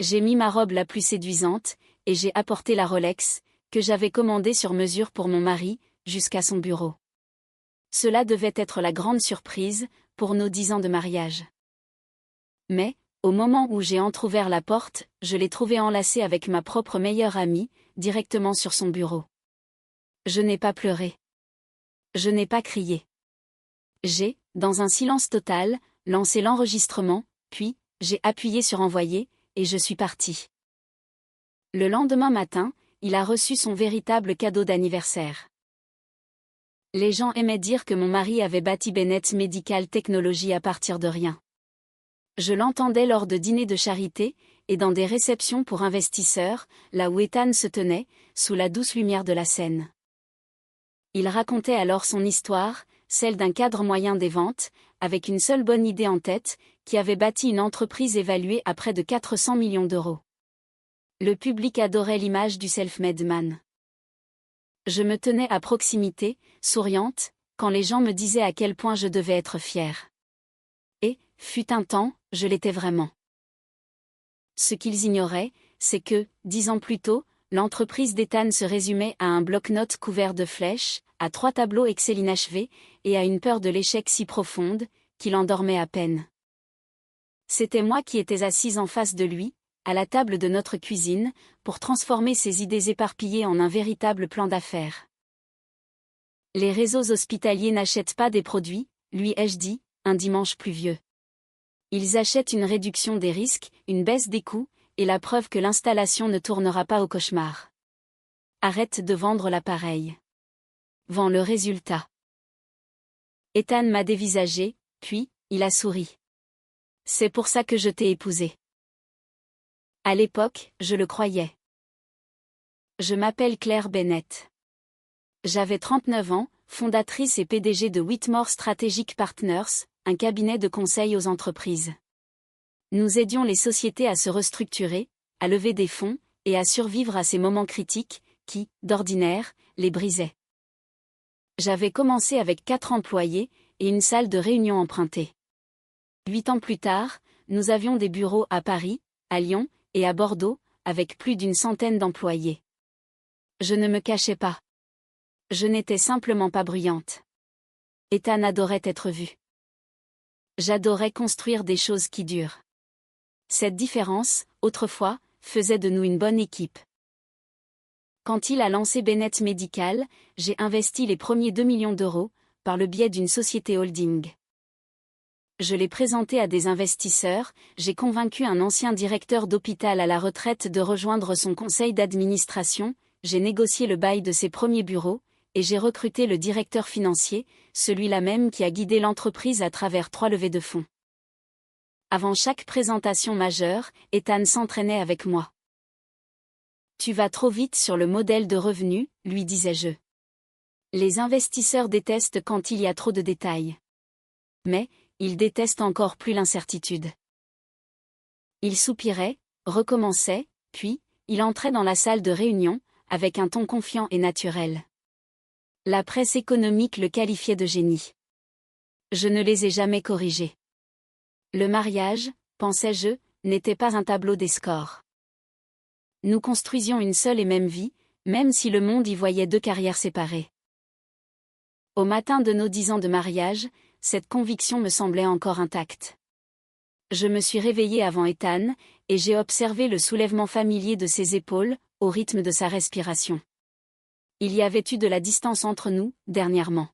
J'ai mis ma robe la plus séduisante, et j'ai apporté la Rolex, que j'avais commandée sur mesure pour mon mari, jusqu'à son bureau. Cela devait être la grande surprise, pour nos 10 ans de mariage. Mais, au moment où j'ai entrouvert la porte, je l'ai trouvé enlacé avec ma propre meilleure amie, directement sur son bureau. Je n'ai pas pleuré. Je n'ai pas crié. J'ai, dans un silence total, lancé l'enregistrement, puis, j'ai appuyé sur envoyer, et je suis parti. Le lendemain matin, il a reçu son véritable cadeau d'anniversaire. Les gens aimaient dire que mon mari avait bâti Bennett Medical Technology à partir de rien. Je l'entendais lors de dîners de charité, et dans des réceptions pour investisseurs, là où Ethan se tenait, sous la douce lumière de la scène. Il racontait alors son histoire, celle d'un cadre moyen des ventes, avec une seule bonne idée en tête, qui avait bâti une entreprise évaluée à près de 400 millions d'euros. Le public adorait l'image du self-made man. Je me tenais à proximité, souriante, quand les gens me disaient à quel point je devais être fière. Et, fut un temps, je l'étais vraiment. Ce qu'ils ignoraient, c'est que, 10 ans plus tôt, l'entreprise d'Ethan se résumait à un bloc-notes couvert de flèches, à 3 tableaux Excel inachevés, et à une peur de l'échec si profonde, qu'il endormait à peine. C'était moi qui étais assise en face de lui, à la table de notre cuisine, pour transformer ses idées éparpillées en un véritable plan d'affaires. Les réseaux hospitaliers n'achètent pas des produits, lui ai-je dit, un dimanche pluvieux. Ils achètent une réduction des risques, une baisse des coûts, et la preuve que l'installation ne tournera pas au cauchemar. Arrête de vendre l'appareil. Vends le résultat. Ethan m'a dévisagé, puis, il a souri. C'est pour ça que je t'ai épousée. À l'époque, je le croyais. Je m'appelle Claire Bennett. J'avais 39 ans, fondatrice et PDG de Whitmore Strategic Partners, un cabinet de conseil aux entreprises. Nous aidions les sociétés à se restructurer, à lever des fonds, et à survivre à ces moments critiques, qui, d'ordinaire, les brisaient. J'avais commencé avec 4 employés, et une salle de réunion empruntée. 8 ans plus tard, nous avions des bureaux à Paris, à Lyon, et à Bordeaux, avec plus d'une centaine d'employés. Je ne me cachais pas. Je n'étais simplement pas bruyante. Ethan adorait être vu. J'adorais construire des choses qui durent. Cette différence, autrefois, faisait de nous une bonne équipe. Quand il a lancé Bennett Medical, j'ai investi les premiers 2 millions d'euros, par le biais d'une société holding. Je l'ai présenté à des investisseurs, j'ai convaincu un ancien directeur d'hôpital à la retraite de rejoindre son conseil d'administration, j'ai négocié le bail de ses premiers bureaux, et j'ai recruté le directeur financier, celui-là même qui a guidé l'entreprise à travers 3 levées de fonds. Avant chaque présentation majeure, Ethan s'entraînait avec moi. Tu vas trop vite sur le modèle de revenu, lui disais-je. Les investisseurs détestent quand il y a trop de détails. Mais, ils détestent encore plus l'incertitude. Il soupirait, recommençait, puis, il entrait dans la salle de réunion, avec un ton confiant et naturel. La presse économique le qualifiait de génie. Je ne les ai jamais corrigés. Le mariage, pensais-je, n'était pas un tableau des scores. Nous construisions une seule et même vie, même si le monde y voyait 2 carrières séparées. Au matin de nos 10 ans de mariage, cette conviction me semblait encore intacte. Je me suis réveillée avant Ethan, et j'ai observé le soulèvement familier de ses épaules, au rythme de sa respiration. Il y avait eu de la distance entre nous, dernièrement.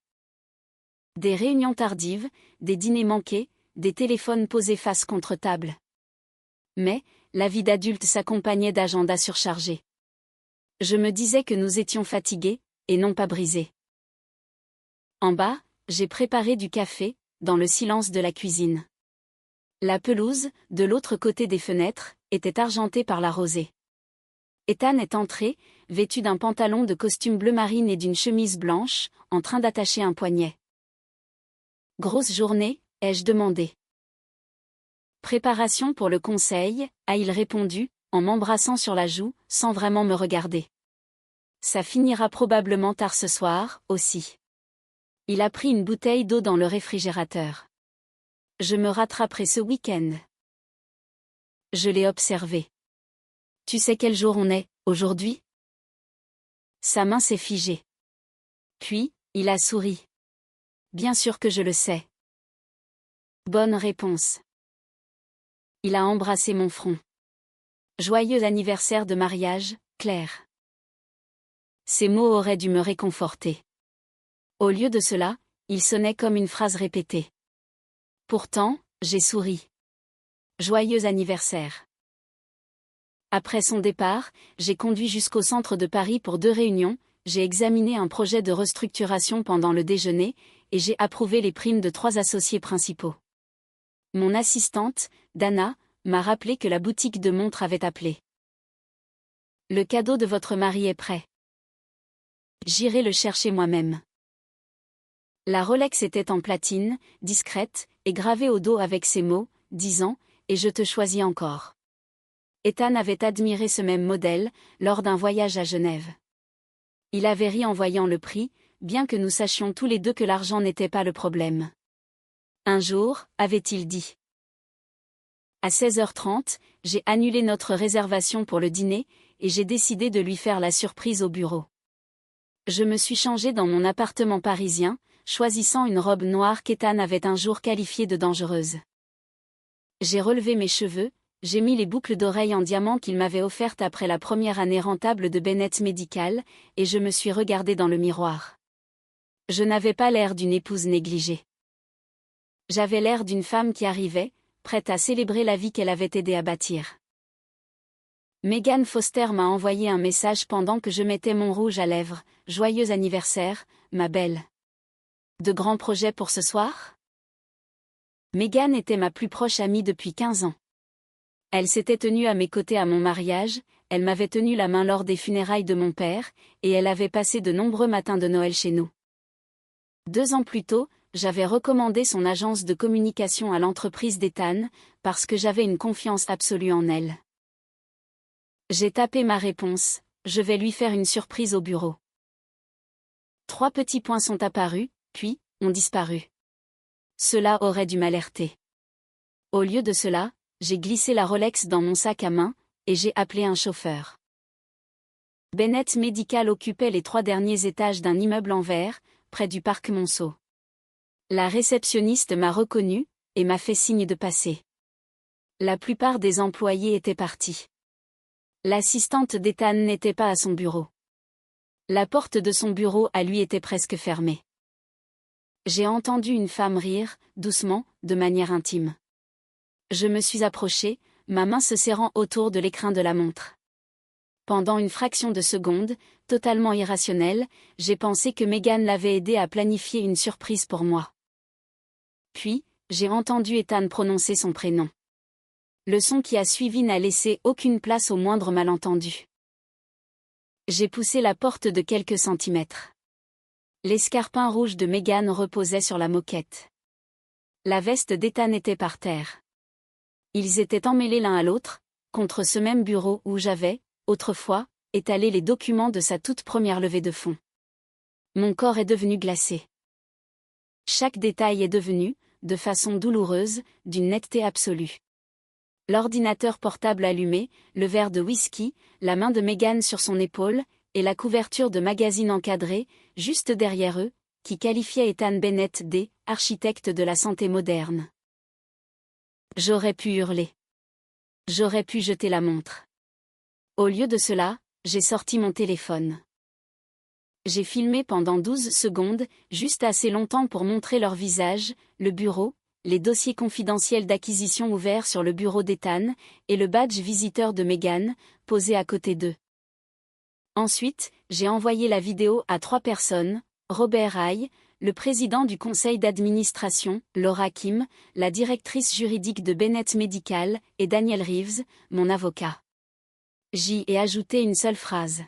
Des réunions tardives, des dîners manqués, des téléphones posés face contre table. Mais, la vie d'adulte s'accompagnait d'agendas surchargés. Je me disais que nous étions fatigués, et non pas brisés. En bas, j'ai préparé du café, dans le silence de la cuisine. La pelouse, de l'autre côté des fenêtres, était argentée par la rosée. Ethan est entré, vêtu d'un pantalon de costume bleu marine et d'une chemise blanche, en train d'attacher un poignet. « Grosse journée ?» ai-je demandé. « Préparation pour le conseil », a-t-il répondu, en m'embrassant sur la joue, sans vraiment me regarder. « Ça finira probablement tard ce soir, aussi. » Il a pris une bouteille d'eau dans le réfrigérateur. « Je me rattraperai ce week-end. » Je l'ai observé. Tu sais quel jour on est, aujourd'hui? Sa main s'est figée. Puis, il a souri. Bien sûr que je le sais. Bonne réponse. Il a embrassé mon front. Joyeux anniversaire de mariage, Claire. Ces mots auraient dû me réconforter. Au lieu de cela, ils sonnaient comme une phrase répétée. Pourtant, j'ai souri. Joyeux anniversaire. Après son départ, j'ai conduit jusqu'au centre de Paris pour 2 réunions, j'ai examiné un projet de restructuration pendant le déjeuner, et j'ai approuvé les primes de 3 associés principaux. Mon assistante, Dana, m'a rappelé que la boutique de montres avait appelé. Le cadeau de votre mari est prêt. J'irai le chercher moi-même. La Rolex était en platine, discrète, et gravée au dos avec ces mots, 10 ans, et je te choisis encore. Ethan avait admiré ce même modèle, lors d'un voyage à Genève. Il avait ri en voyant le prix, bien que nous sachions tous les deux que l'argent n'était pas le problème. Un jour, avait-il dit. À 16h30, j'ai annulé notre réservation pour le dîner, et j'ai décidé de lui faire la surprise au bureau. Je me suis changée dans mon appartement parisien, choisissant une robe noire qu'Ethan avait un jour qualifiée de dangereuse. J'ai relevé mes cheveux, j'ai mis les boucles d'oreilles en diamant qu'il m'avait offertes après la première année rentable de Bennett Medical, et je me suis regardée dans le miroir. Je n'avais pas l'air d'une épouse négligée. J'avais l'air d'une femme qui arrivait, prête à célébrer la vie qu'elle avait aidé à bâtir. Megan Foster m'a envoyé un message pendant que je mettais mon rouge à lèvres. « Joyeux anniversaire, ma belle. De grands projets pour ce soir ?» Megan était ma plus proche amie depuis 15 ans. Elle s'était tenue à mes côtés à mon mariage, elle m'avait tenu la main lors des funérailles de mon père, et elle avait passé de nombreux matins de Noël chez nous. 2 ans plus tôt, j'avais recommandé son agence de communication à l'entreprise d'Ethan, parce que j'avais une confiance absolue en elle. J'ai tapé ma réponse, je vais lui faire une surprise au bureau. 3 petits points sont apparus, puis, ont disparu. Cela aurait dû m'alerter. Au lieu de cela, j'ai glissé la Rolex dans mon sac à main, et j'ai appelé un chauffeur. Bennett Medical occupait les 3 derniers étages d'un immeuble en verre, près du parc Monceau. La réceptionniste m'a reconnu, et m'a fait signe de passer. La plupart des employés étaient partis. L'assistante d'Ethan n'était pas à son bureau. La porte de son bureau à lui était presque fermée. J'ai entendu une femme rire, doucement, de manière intime. Je me suis approchée, ma main se serrant autour de l'écrin de la montre. Pendant une fraction de seconde, totalement irrationnelle, j'ai pensé que Megan l'avait aidé à planifier une surprise pour moi. Puis, j'ai entendu Ethan prononcer son prénom. Le son qui a suivi n'a laissé aucune place au moindre malentendu. J'ai poussé la porte de quelques centimètres. L'escarpin rouge de Megan reposait sur la moquette. La veste d'Ethan était par terre. Ils étaient emmêlés l'un à l'autre, contre ce même bureau où j'avais, autrefois, étalé les documents de sa toute première levée de fonds. Mon corps est devenu glacé. Chaque détail est devenu, de façon douloureuse, d'une netteté absolue. L'ordinateur portable allumé, le verre de whisky, la main de Megan sur son épaule, et la couverture de magazine encadré, juste derrière eux, qui qualifiait Ethan Bennett d'« architecte de la santé moderne ». J'aurais pu hurler. J'aurais pu jeter la montre. Au lieu de cela, j'ai sorti mon téléphone. J'ai filmé pendant 12 secondes, juste assez longtemps pour montrer leur visage, le bureau, les dossiers confidentiels d'acquisition ouverts sur le bureau d'Ethan, et le badge visiteur de Megan, posé à côté d'eux. Ensuite, j'ai envoyé la vidéo à 3 personnes, Robert Hay, le président du conseil d'administration, Laura Kim, la directrice juridique de Bennett Medical, et Daniel Reeves, mon avocat. J'y ai ajouté une seule phrase.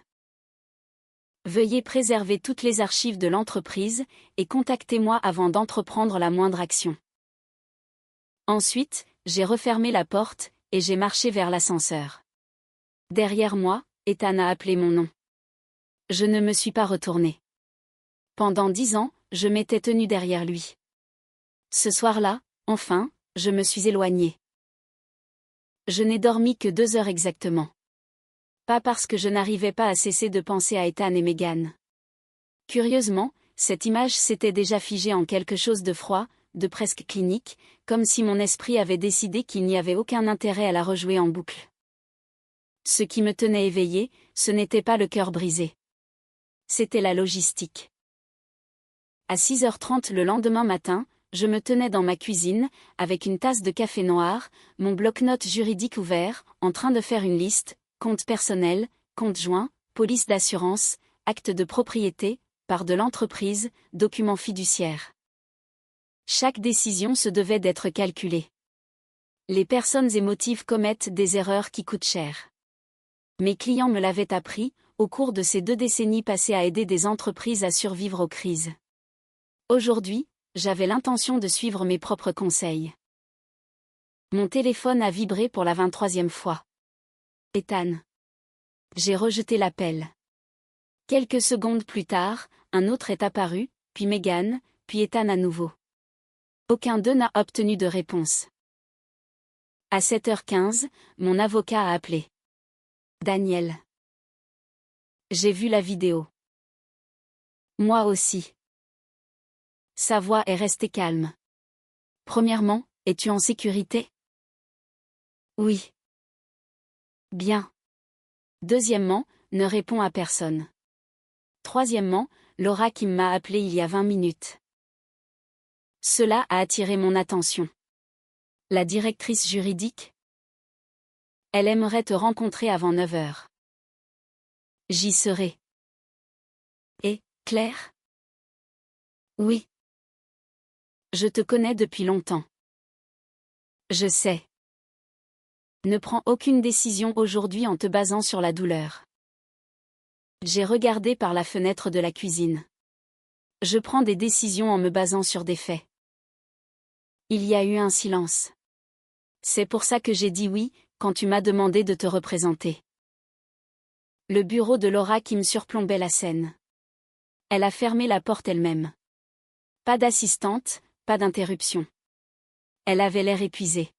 Veuillez préserver toutes les archives de l'entreprise, et contactez-moi avant d'entreprendre la moindre action. Ensuite, j'ai refermé la porte, et j'ai marché vers l'ascenseur. Derrière moi, Ethan a appelé mon nom. Je ne me suis pas retournée. Pendant 10 ans, je m'étais tenue derrière lui. Ce soir-là, enfin, je me suis éloignée. Je n'ai dormi que 2 heures exactement. Pas parce que je n'arrivais pas à cesser de penser à Ethan et Meghan. Curieusement, cette image s'était déjà figée en quelque chose de froid, de presque clinique, comme si mon esprit avait décidé qu'il n'y avait aucun intérêt à la rejouer en boucle. Ce qui me tenait éveillé, ce n'était pas le cœur brisé. C'était la logistique. À 6h30 le lendemain matin, je me tenais dans ma cuisine, avec une tasse de café noir, mon bloc-notes juridique ouvert, en train de faire une liste, compte personnel, compte joint, police d'assurance, acte de propriété, part de l'entreprise, documents fiduciaires. Chaque décision se devait d'être calculée. Les personnes émotives commettent des erreurs qui coûtent cher. Mes clients me l'avaient appris, au cours de ces 2 décennies passées à aider des entreprises à survivre aux crises. Aujourd'hui, j'avais l'intention de suivre mes propres conseils. Mon téléphone a vibré pour la 23e fois. Ethan. J'ai rejeté l'appel. Quelques secondes plus tard, un autre est apparu, puis Meghan, puis Ethan à nouveau. Aucun d'eux n'a obtenu de réponse. À 7h15, mon avocat a appelé. Daniel. J'ai vu la vidéo. Moi aussi. Sa voix est restée calme. Premièrement, es-tu en sécurité? Oui. Bien. Deuxièmement, ne réponds à personne. Troisièmement, Laura Kim m'a appelé il y a 20 minutes. Cela a attiré mon attention. La directrice juridique? Elle aimerait te rencontrer avant 9h. J'y serai. Et, Claire? Oui. Je te connais depuis longtemps. Je sais. Ne prends aucune décision aujourd'hui en te basant sur la douleur. J'ai regardé par la fenêtre de la cuisine. Je prends des décisions en me basant sur des faits. Il y a eu un silence. C'est pour ça que j'ai dit oui, quand tu m'as demandé de te représenter. Le bureau de Laura qui me surplombait la scène. Elle a fermé la porte elle-même. Pas d'assistante, pas d'interruption. Elle avait l'air épuisée.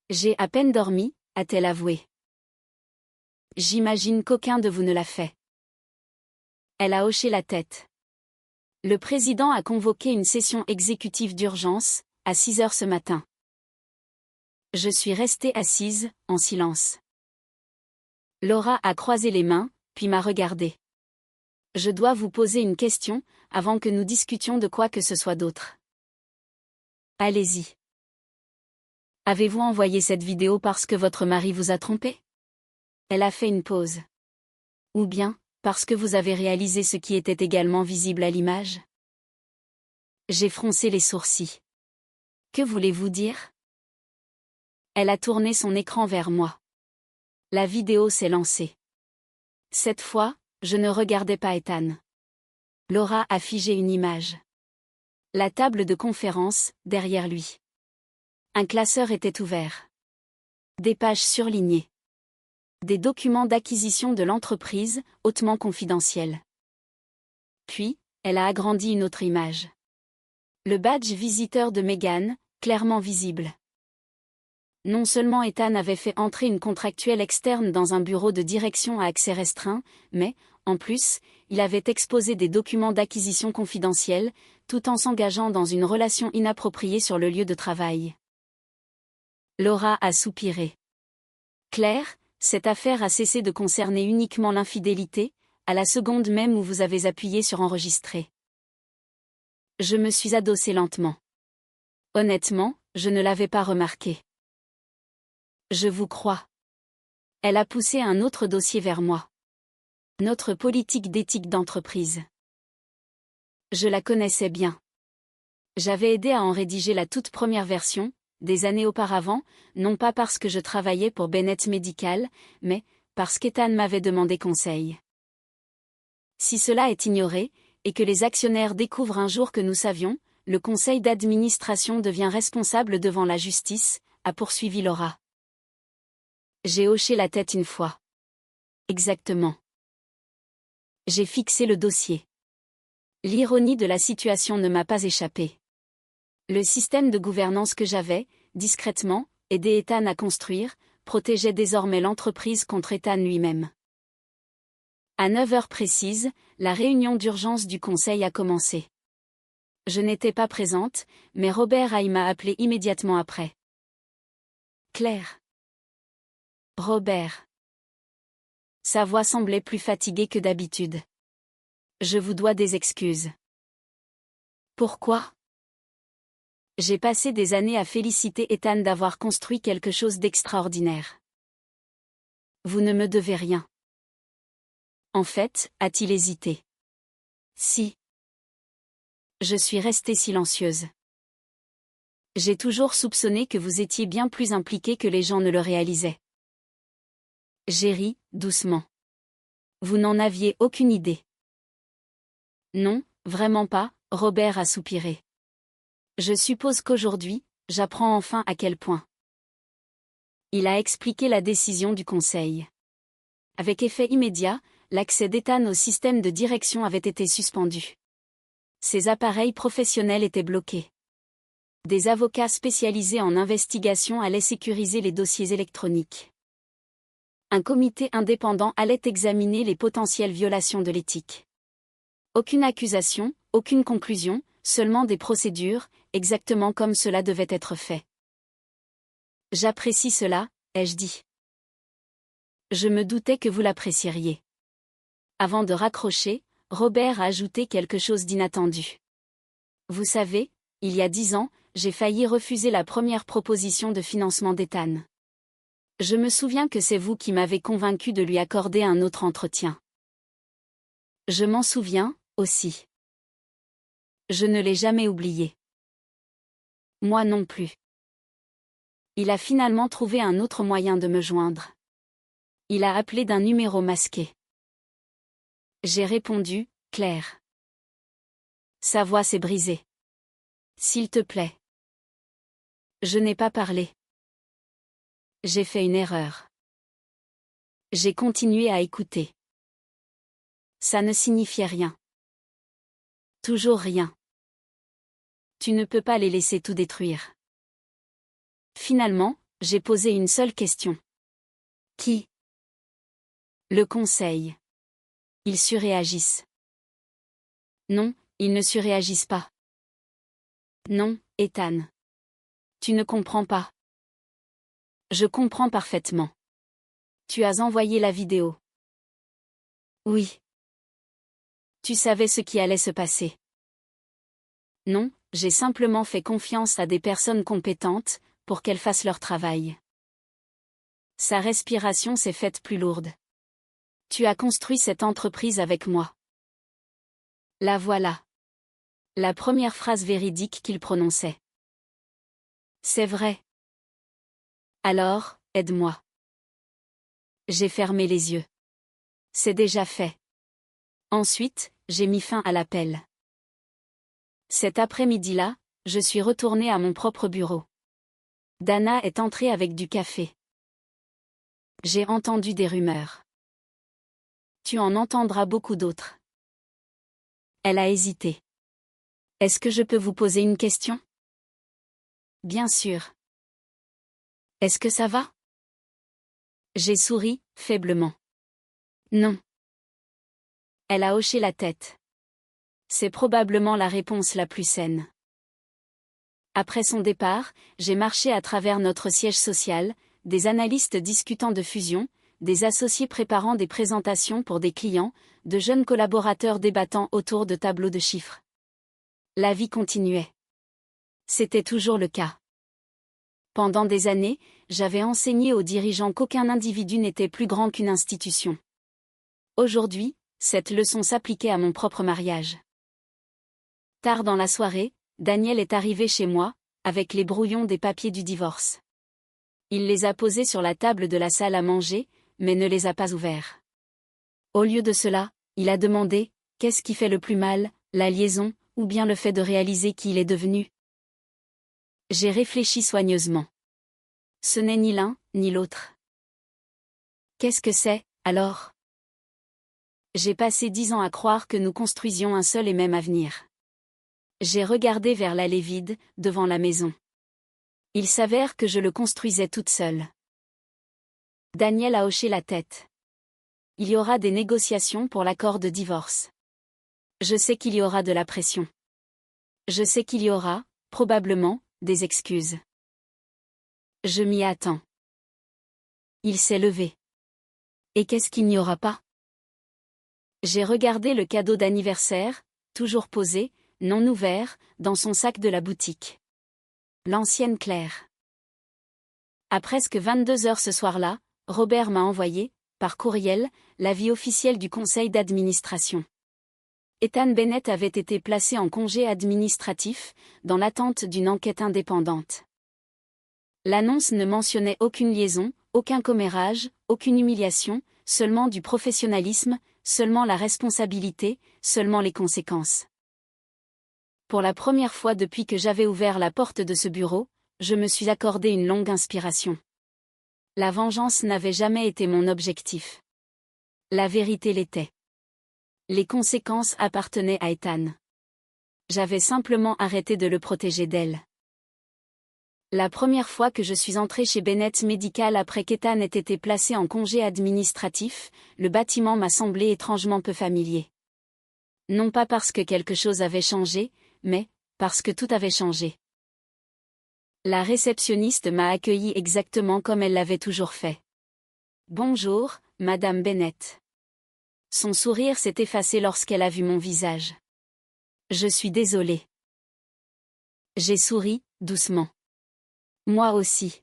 J'ai à peine dormi, a-t-elle avoué. J'imagine qu'aucun de vous ne l'a fait. Elle a hoché la tête. Le président a convoqué une session exécutive d'urgence, à 6h ce matin. Je suis restée assise, en silence. Laura a croisé les mains, puis m'a regardée. Je dois vous poser une question, avant que nous discutions de quoi que ce soit d'autre. Allez-y. Avez-vous envoyé cette vidéo parce que votre mari vous a trompé? Elle a fait une pause. Ou bien, parce que vous avez réalisé ce qui était également visible à l'image? J'ai froncé les sourcils. Que voulez-vous dire? Elle a tourné son écran vers moi. La vidéo s'est lancée. Cette fois, je ne regardais pas Ethan. Laura a figé une image. La table de conférence, derrière lui. Un classeur était ouvert. Des pages surlignées. Des documents d'acquisition de l'entreprise, hautement confidentiels. Puis, elle a agrandi une autre image. Le badge visiteur de Meghan, clairement visible. Non seulement Ethan avait fait entrer une contractuelle externe dans un bureau de direction à accès restreint, mais, en plus, il avait exposé des documents d'acquisition confidentiels, tout en s'engageant dans une relation inappropriée sur le lieu de travail. Laura a soupiré. Claire, cette affaire a cessé de concerner uniquement l'infidélité, à la seconde même où vous avez appuyé sur enregistrer. Je me suis adossée lentement. Honnêtement, je ne l'avais pas remarqué. Je vous crois. Elle a poussé un autre dossier vers moi. Notre politique d'éthique d'entreprise. Je la connaissais bien. J'avais aidé à en rédiger la toute première version, des années auparavant, non pas parce que je travaillais pour Bennett Medical, mais parce qu'Ethan m'avait demandé conseil. Si cela est ignoré, et que les actionnaires découvrent un jour que nous savions, le conseil d'administration devient responsable devant la justice, a poursuivi Laura. J'ai hoché la tête une fois. Exactement. J'ai fixé le dossier. L'ironie de la situation ne m'a pas échappé. Le système de gouvernance que j'avais, discrètement, aidé Ethan à construire, protégeait désormais l'entreprise contre Ethan lui-même. À 9 heures précises, la réunion d'urgence du conseil a commencé. Je n'étais pas présente, mais Robert Hay m'a appelé immédiatement après. Claire. Robert. Sa voix semblait plus fatiguée que d'habitude. Je vous dois des excuses. Pourquoi? J'ai passé des années à féliciter Ethan d'avoir construit quelque chose d'extraordinaire. Vous ne me devez rien. En fait, a-t-il hésité? Si. Je suis restée silencieuse. J'ai toujours soupçonné que vous étiez bien plus impliqué que les gens ne le réalisaient. J'ai ri, doucement. Vous n'en aviez aucune idée. Non, vraiment pas, Robert a soupiré. Je suppose qu'aujourd'hui, j'apprends enfin à quel point. Il a expliqué la décision du conseil. Avec effet immédiat, l'accès d'Ethan au système de direction avait été suspendu. Ses appareils professionnels étaient bloqués. Des avocats spécialisés en investigation allaient sécuriser les dossiers électroniques. Un comité indépendant allait examiner les potentielles violations de l'éthique. Aucune accusation, aucune conclusion, seulement des procédures, exactement comme cela devait être fait. J'apprécie cela, ai-je dit. Je me doutais que vous l'apprécieriez. Avant de raccrocher, Robert a ajouté quelque chose d'inattendu. Vous savez, il y a 10 ans, j'ai failli refuser la première proposition de financement d'Ethan. Je me souviens que c'est vous qui m'avez convaincu de lui accorder un autre entretien. Je m'en souviens, aussi. Je ne l'ai jamais oublié. Moi non plus. Il a finalement trouvé un autre moyen de me joindre. Il a appelé d'un numéro masqué. J'ai répondu, Claire. Sa voix s'est brisée. S'il te plaît. Je n'ai pas parlé. J'ai fait une erreur. J'ai continué à écouter. Ça ne signifiait rien. Toujours rien. Tu ne peux pas les laisser tout détruire. Finalement, j'ai posé une seule question. Qui? Le conseil. Ils surréagissent. Non, ils ne surréagissent pas. Non, Ethan. Tu ne comprends pas. Je comprends parfaitement. Tu as envoyé la vidéo. Oui. Tu savais ce qui allait se passer. Non, j'ai simplement fait confiance à des personnes compétentes, pour qu'elles fassent leur travail. Sa respiration s'est faite plus lourde. Tu as construit cette entreprise avec moi. La voilà. La première phrase véridique qu'il prononçait. C'est vrai. Alors, aide-moi. J'ai fermé les yeux. C'est déjà fait. Ensuite, j'ai mis fin à l'appel. Cet après-midi-là, je suis retournée à mon propre bureau. Dana est entrée avec du café. J'ai entendu des rumeurs. Tu en entendras beaucoup d'autres. Elle a hésité. Est-ce que je peux vous poser une question? Bien sûr. Est-ce que ça va? J'ai souri, faiblement. Non. Elle a hoché la tête. C'est probablement la réponse la plus saine. Après son départ, j'ai marché à travers notre siège social, des analystes discutant de fusion, des associés préparant des présentations pour des clients, de jeunes collaborateurs débattant autour de tableaux de chiffres. La vie continuait. C'était toujours le cas. Pendant des années, j'avais enseigné aux dirigeants qu'aucun individu n'était plus grand qu'une institution. Aujourd'hui, cette leçon s'appliquait à mon propre mariage. Tard dans la soirée, Daniel est arrivé chez moi, avec les brouillons des papiers du divorce. Il les a posés sur la table de la salle à manger, mais ne les a pas ouverts. Au lieu de cela, il a demandé, qu'est-ce qui fait le plus mal, la liaison, ou bien le fait de réaliser qui il est devenu? J'ai réfléchi soigneusement. Ce n'est ni l'un, ni l'autre. Qu'est-ce que c'est, alors? J'ai passé 10 ans à croire que nous construisions un seul et même avenir. J'ai regardé vers l'allée vide, devant la maison. Il s'avère que je le construisais toute seule. Daniel a hoché la tête. Il y aura des négociations pour l'accord de divorce. Je sais qu'il y aura de la pression. Je sais qu'il y aura, probablement, des excuses. Je m'y attends. Il s'est levé. Et qu'est-ce qu'il n'y aura pas? J'ai regardé le cadeau d'anniversaire, toujours posé, non ouvert, dans son sac de la boutique. L'ancienne Claire. À presque 22 heures ce soir-là, Robert m'a envoyé, par courriel, l'avis officiel du conseil d'administration. Ethan Bennett avait été placé en congé administratif, dans l'attente d'une enquête indépendante. L'annonce ne mentionnait aucune liaison, aucun commérage, aucune humiliation, seulement du professionnalisme, seulement la responsabilité, seulement les conséquences. Pour la première fois depuis que j'avais ouvert la porte de ce bureau, je me suis accordé une longue inspiration. La vengeance n'avait jamais été mon objectif. La vérité l'était. Les conséquences appartenaient à Ethan. J'avais simplement arrêté de le protéger d'elle. La première fois que je suis entré chez Bennett Medical après qu'Ethan ait été placé en congé administratif, le bâtiment m'a semblé étrangement peu familier. Non pas parce que quelque chose avait changé, mais parce que tout avait changé. La réceptionniste m'a accueilli exactement comme elle l'avait toujours fait. « Bonjour, Madame Bennett. » Son sourire s'est effacé lorsqu'elle a vu mon visage. « Je suis désolée. » J'ai souri, doucement. Moi aussi.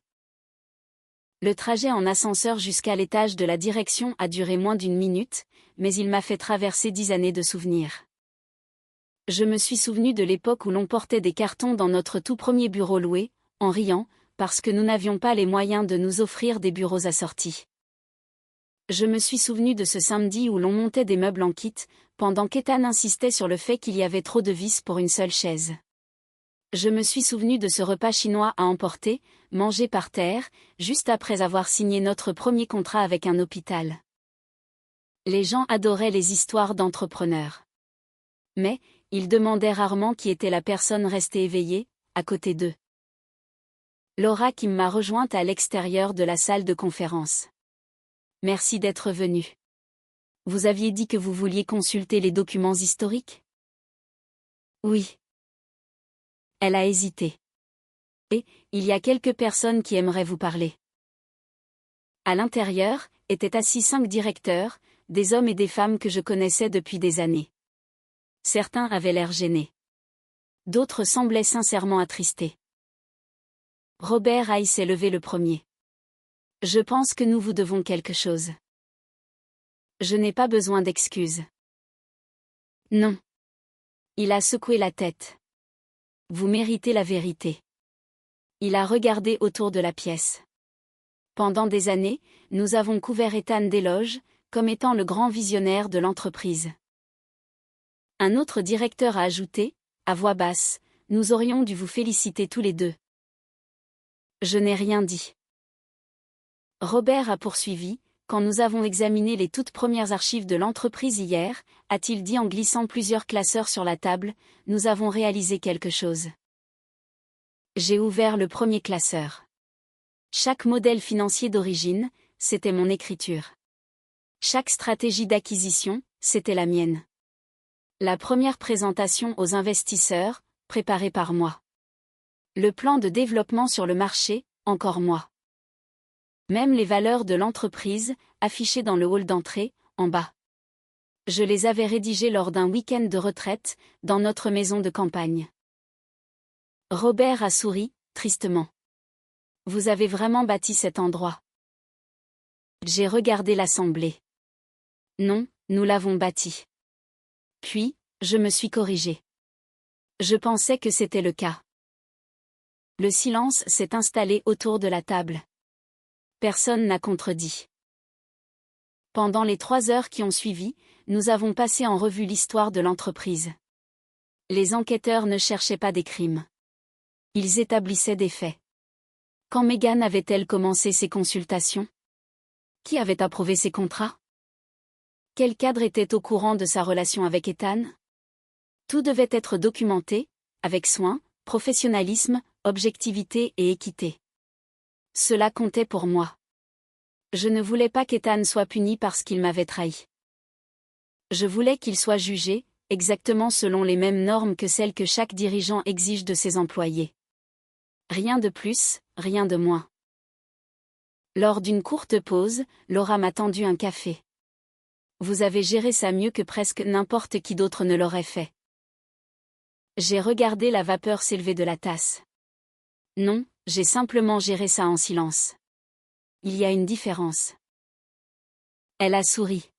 Le trajet en ascenseur jusqu'à l'étage de la direction a duré moins d'une minute, mais il m'a fait traverser 10 années de souvenirs. Je me suis souvenu de l'époque où l'on portait des cartons dans notre tout premier bureau loué, en riant, parce que nous n'avions pas les moyens de nous offrir des bureaux assortis. Je me suis souvenu de ce samedi où l'on montait des meubles en kit, pendant qu'Ethan insistait sur le fait qu'il y avait trop de vis pour une seule chaise. Je me suis souvenu de ce repas chinois à emporter, mangé par terre, juste après avoir signé notre premier contrat avec un hôpital. Les gens adoraient les histoires d'entrepreneurs. Mais, ils demandaient rarement qui était la personne restée éveillée, à côté d'eux. Laura Kim m'a rejointe à l'extérieur de la salle de conférence. Merci d'être venu. Vous aviez dit que vous vouliez consulter les documents historiques? Oui. Elle a hésité. Et, il y a quelques personnes qui aimeraient vous parler. À l'intérieur, étaient assis 5 directeurs, des hommes et des femmes que je connaissais depuis des années. Certains avaient l'air gênés. D'autres semblaient sincèrement attristés. Robert Hayes s'est levé le premier. Je pense que nous vous devons quelque chose. Je n'ai pas besoin d'excuses. Non. Il a secoué la tête. Vous méritez la vérité. Il a regardé autour de la pièce. Pendant des années, nous avons couvert Ethan d'éloges, comme étant le grand visionnaire de l'entreprise. Un autre directeur a ajouté, à voix basse, nous aurions dû vous féliciter tous les deux. Je n'ai rien dit. Robert a poursuivi, quand nous avons examiné les toutes premières archives de l'entreprise hier, a-t-il dit en glissant plusieurs classeurs sur la table, nous avons réalisé quelque chose. J'ai ouvert le premier classeur. Chaque modèle financier d'origine, c'était mon écriture. Chaque stratégie d'acquisition, c'était la mienne. La première présentation aux investisseurs, préparée par moi. Le plan de développement sur le marché, encore moi. Même les valeurs de l'entreprise, affichées dans le hall d'entrée, en bas. Je les avais rédigées lors d'un week-end de retraite, dans notre maison de campagne. Robert a souri, tristement. Vous avez vraiment bâti cet endroit. J'ai regardé l'assemblée. Non, nous l'avons bâti. Puis, je me suis corrigé. Je pensais que c'était le cas. Le silence s'est installé autour de la table. Personne n'a contredit. Pendant les 3 heures qui ont suivi, nous avons passé en revue l'histoire de l'entreprise. Les enquêteurs ne cherchaient pas des crimes. Ils établissaient des faits. Quand Megan avait-elle commencé ses consultations? Qui avait approuvé ses contrats? Quel cadre était au courant de sa relation avec Ethan? Tout devait être documenté, avec soin, professionnalisme, objectivité et équité. Cela comptait pour moi. Je ne voulais pas qu'Ethan soit puni parce qu'il m'avait trahi. Je voulais qu'il soit jugé, exactement selon les mêmes normes que celles que chaque dirigeant exige de ses employés. Rien de plus, rien de moins. Lors d'une courte pause, Laura m'a tendu un café. Vous avez géré ça mieux que presque n'importe qui d'autre ne l'aurait fait. J'ai regardé la vapeur s'élever de la tasse. Non, j'ai simplement géré ça en silence. Il y a une différence. Elle a souri.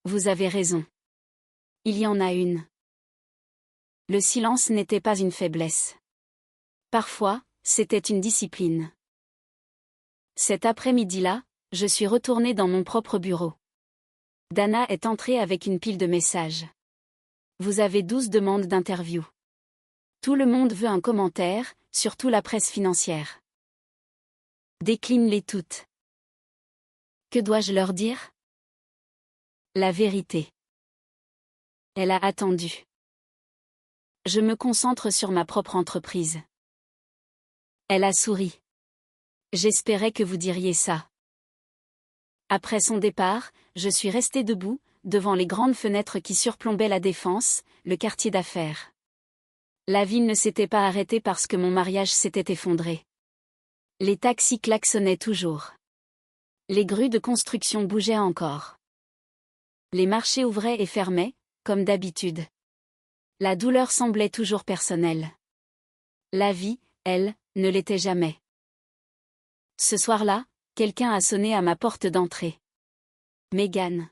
Vous avez raison. Il y en a une. Le silence n'était pas une faiblesse. Parfois, c'était une discipline. Cet après-midi-là, je suis retournée dans mon propre bureau. Dana est entrée avec une pile de messages. Vous avez 12 demandes d'interview. Tout le monde veut un commentaire, surtout la presse financière. Décline-les toutes. Que dois-je leur dire? La vérité. Elle a attendu. Je me concentre sur ma propre entreprise. Elle a souri. J'espérais que vous diriez ça. Après son départ, je suis restée debout, devant les grandes fenêtres qui surplombaient la Défense, le quartier d'affaires. La ville ne s'était pas arrêtée parce que mon mariage s'était effondré. Les taxis klaxonnaient toujours. Les grues de construction bougeaient encore. Les marchés ouvraient et fermaient, comme d'habitude. La douleur semblait toujours personnelle. La vie, elle, ne l'était jamais. Ce soir-là, quelqu'un a sonné à ma porte d'entrée. Megan.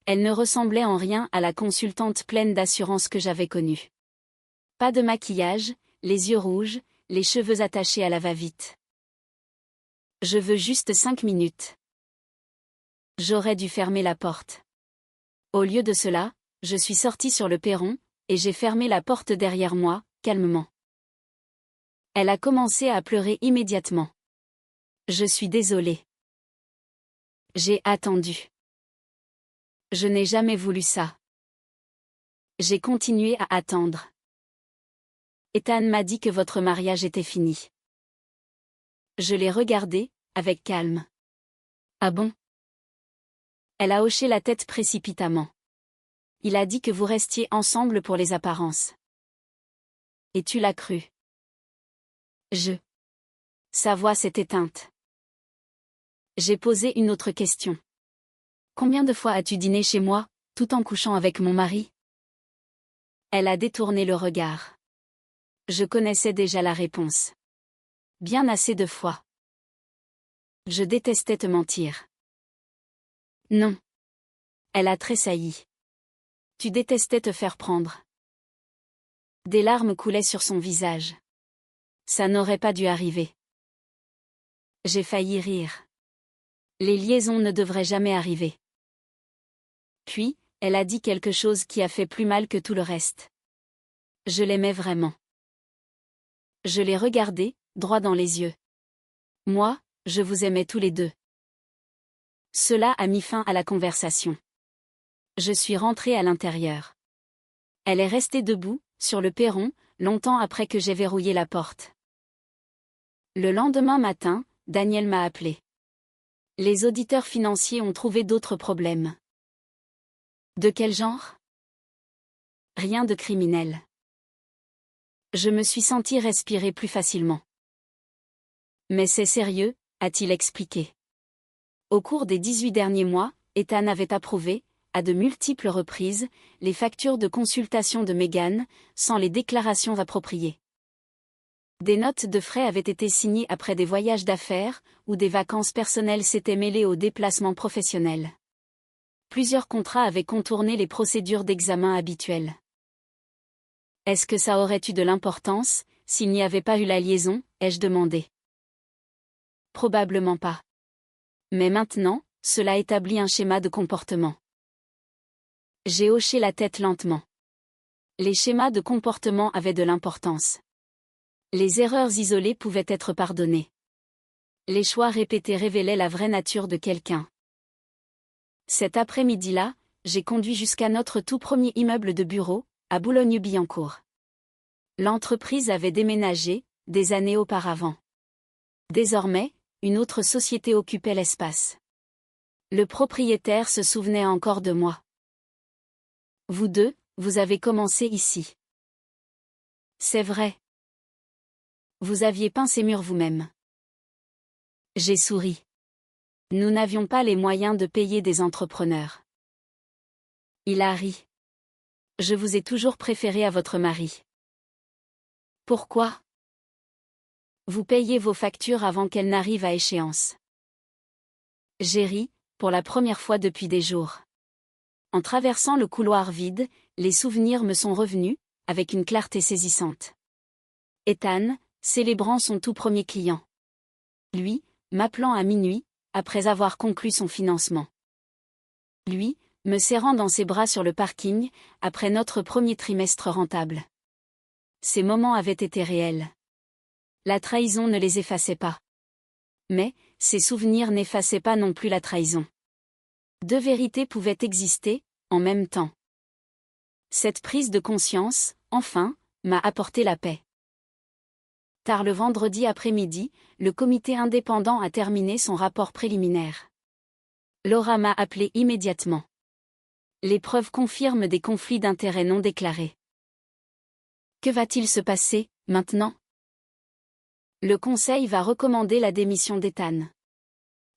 Elle ne ressemblait en rien à la consultante pleine d'assurance que j'avais connue. Pas de maquillage, les yeux rouges, les cheveux attachés à la va-vite. Je veux juste 5 minutes. J'aurais dû fermer la porte. Au lieu de cela, je suis sortie sur le perron, et j'ai fermé la porte derrière moi, calmement. Elle a commencé à pleurer immédiatement. Je suis désolée. J'ai attendu. Je n'ai jamais voulu ça. J'ai continué à attendre. Ethan m'a dit que votre mariage était fini. Je l'ai regardé, avec calme. Ah bon? Elle a hoché la tête précipitamment. Il a dit que vous restiez ensemble pour les apparences. Et tu l'as cru? Sa voix s'est éteinte. J'ai posé une autre question. Combien de fois as-tu dîné chez moi, tout en couchant avec mon mari? Elle a détourné le regard. Je connaissais déjà la réponse. Bien assez de fois. Je détestais te mentir. Non. Elle a tressailli. Tu détestais te faire prendre. Des larmes coulaient sur son visage. Ça n'aurait pas dû arriver. J'ai failli rire. Les liaisons ne devraient jamais arriver. Puis, elle a dit quelque chose qui a fait plus mal que tout le reste. Je l'aimais vraiment. Je l'ai regardé, droit dans les yeux. Moi, je vous aimais tous les deux. Cela a mis fin à la conversation. Je suis rentrée à l'intérieur. Elle est restée debout, sur le perron, longtemps après que j'ai verrouillé la porte. Le lendemain matin, Daniel m'a appelé. Les auditeurs financiers ont trouvé d'autres problèmes. De quel genre? Rien de criminel. Je me suis sentie respirer plus facilement. Mais c'est sérieux, a-t-il expliqué. Au cours des 18 derniers mois, Ethan avait approuvé, à de multiples reprises, les factures de consultation de Megan, sans les déclarations appropriées. Des notes de frais avaient été signées après des voyages d'affaires, ou des vacances personnelles s'étaient mêlées aux déplacements professionnels. Plusieurs contrats avaient contourné les procédures d'examen habituelles. Est-ce que ça aurait eu de l'importance, s'il n'y avait pas eu la liaison, ai-je demandé. Probablement pas. Mais maintenant, cela établit un schéma de comportement. J'ai hoché la tête lentement. Les schémas de comportement avaient de l'importance. Les erreurs isolées pouvaient être pardonnées. Les choix répétés révélaient la vraie nature de quelqu'un. Cet après-midi-là, j'ai conduit jusqu'à notre tout premier immeuble de bureau, à Boulogne-Billancourt. L'entreprise avait déménagé, des années auparavant. Désormais, une autre société occupait l'espace. Le propriétaire se souvenait encore de moi. Vous deux, vous avez commencé ici. C'est vrai. Vous aviez peint ces murs vous-même. J'ai souri. Nous n'avions pas les moyens de payer des entrepreneurs. Il a ri. Je vous ai toujours préféré à votre mari. Pourquoi? Vous payez vos factures avant qu'elles n'arrivent à échéance. J'ai ri, pour la première fois depuis des jours. En traversant le couloir vide, les souvenirs me sont revenus, avec une clarté saisissante. Ethan, célébrant son tout premier client. Lui, m'appelant à minuit, après avoir conclu son financement. Lui, me serrant dans ses bras sur le parking, après notre premier trimestre rentable. Ces moments avaient été réels. La trahison ne les effaçait pas. Mais, ces souvenirs n'effaçaient pas non plus la trahison. Deux vérités pouvaient exister, en même temps. Cette prise de conscience, enfin, m'a apporté la paix. Tard le vendredi après-midi, le comité indépendant a terminé son rapport préliminaire. Laura m'a appelé immédiatement. Les preuves confirment des conflits d'intérêts non déclarés. Que va-t-il se passer, maintenant? Le conseil va recommander la démission d'Ethan.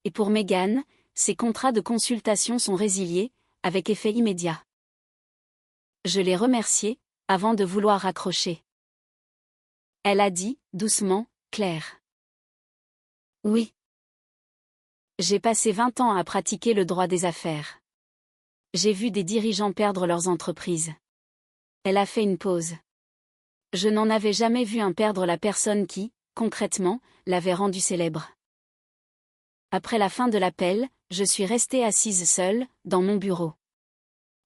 Et pour Megan, ses contrats de consultation sont résiliés, avec effet immédiat. Je l'ai remerciée, avant de vouloir raccrocher. Elle a dit, doucement, Claire. Oui. J'ai passé 20 ans à pratiquer le droit des affaires. J'ai vu des dirigeants perdre leurs entreprises. Elle a fait une pause. Je n'en avais jamais vu un perdre la personne qui, concrètement, l'avait rendu célèbre. Après la fin de l'appel, je suis restée assise seule, dans mon bureau.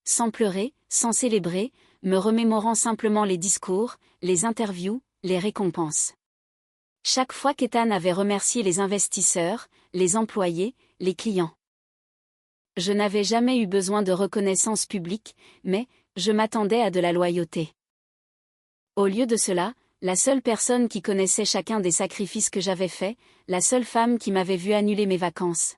Sans pleurer, sans célébrer, me remémorant simplement les discours, les interviews, les récompenses. Chaque fois qu'Ethan avait remercié les investisseurs, les employés, les clients. Je n'avais jamais eu besoin de reconnaissance publique, mais je m'attendais à de la loyauté. Au lieu de cela, la seule personne qui connaissait chacun des sacrifices que j'avais faits, la seule femme qui m'avait vu annuler mes vacances.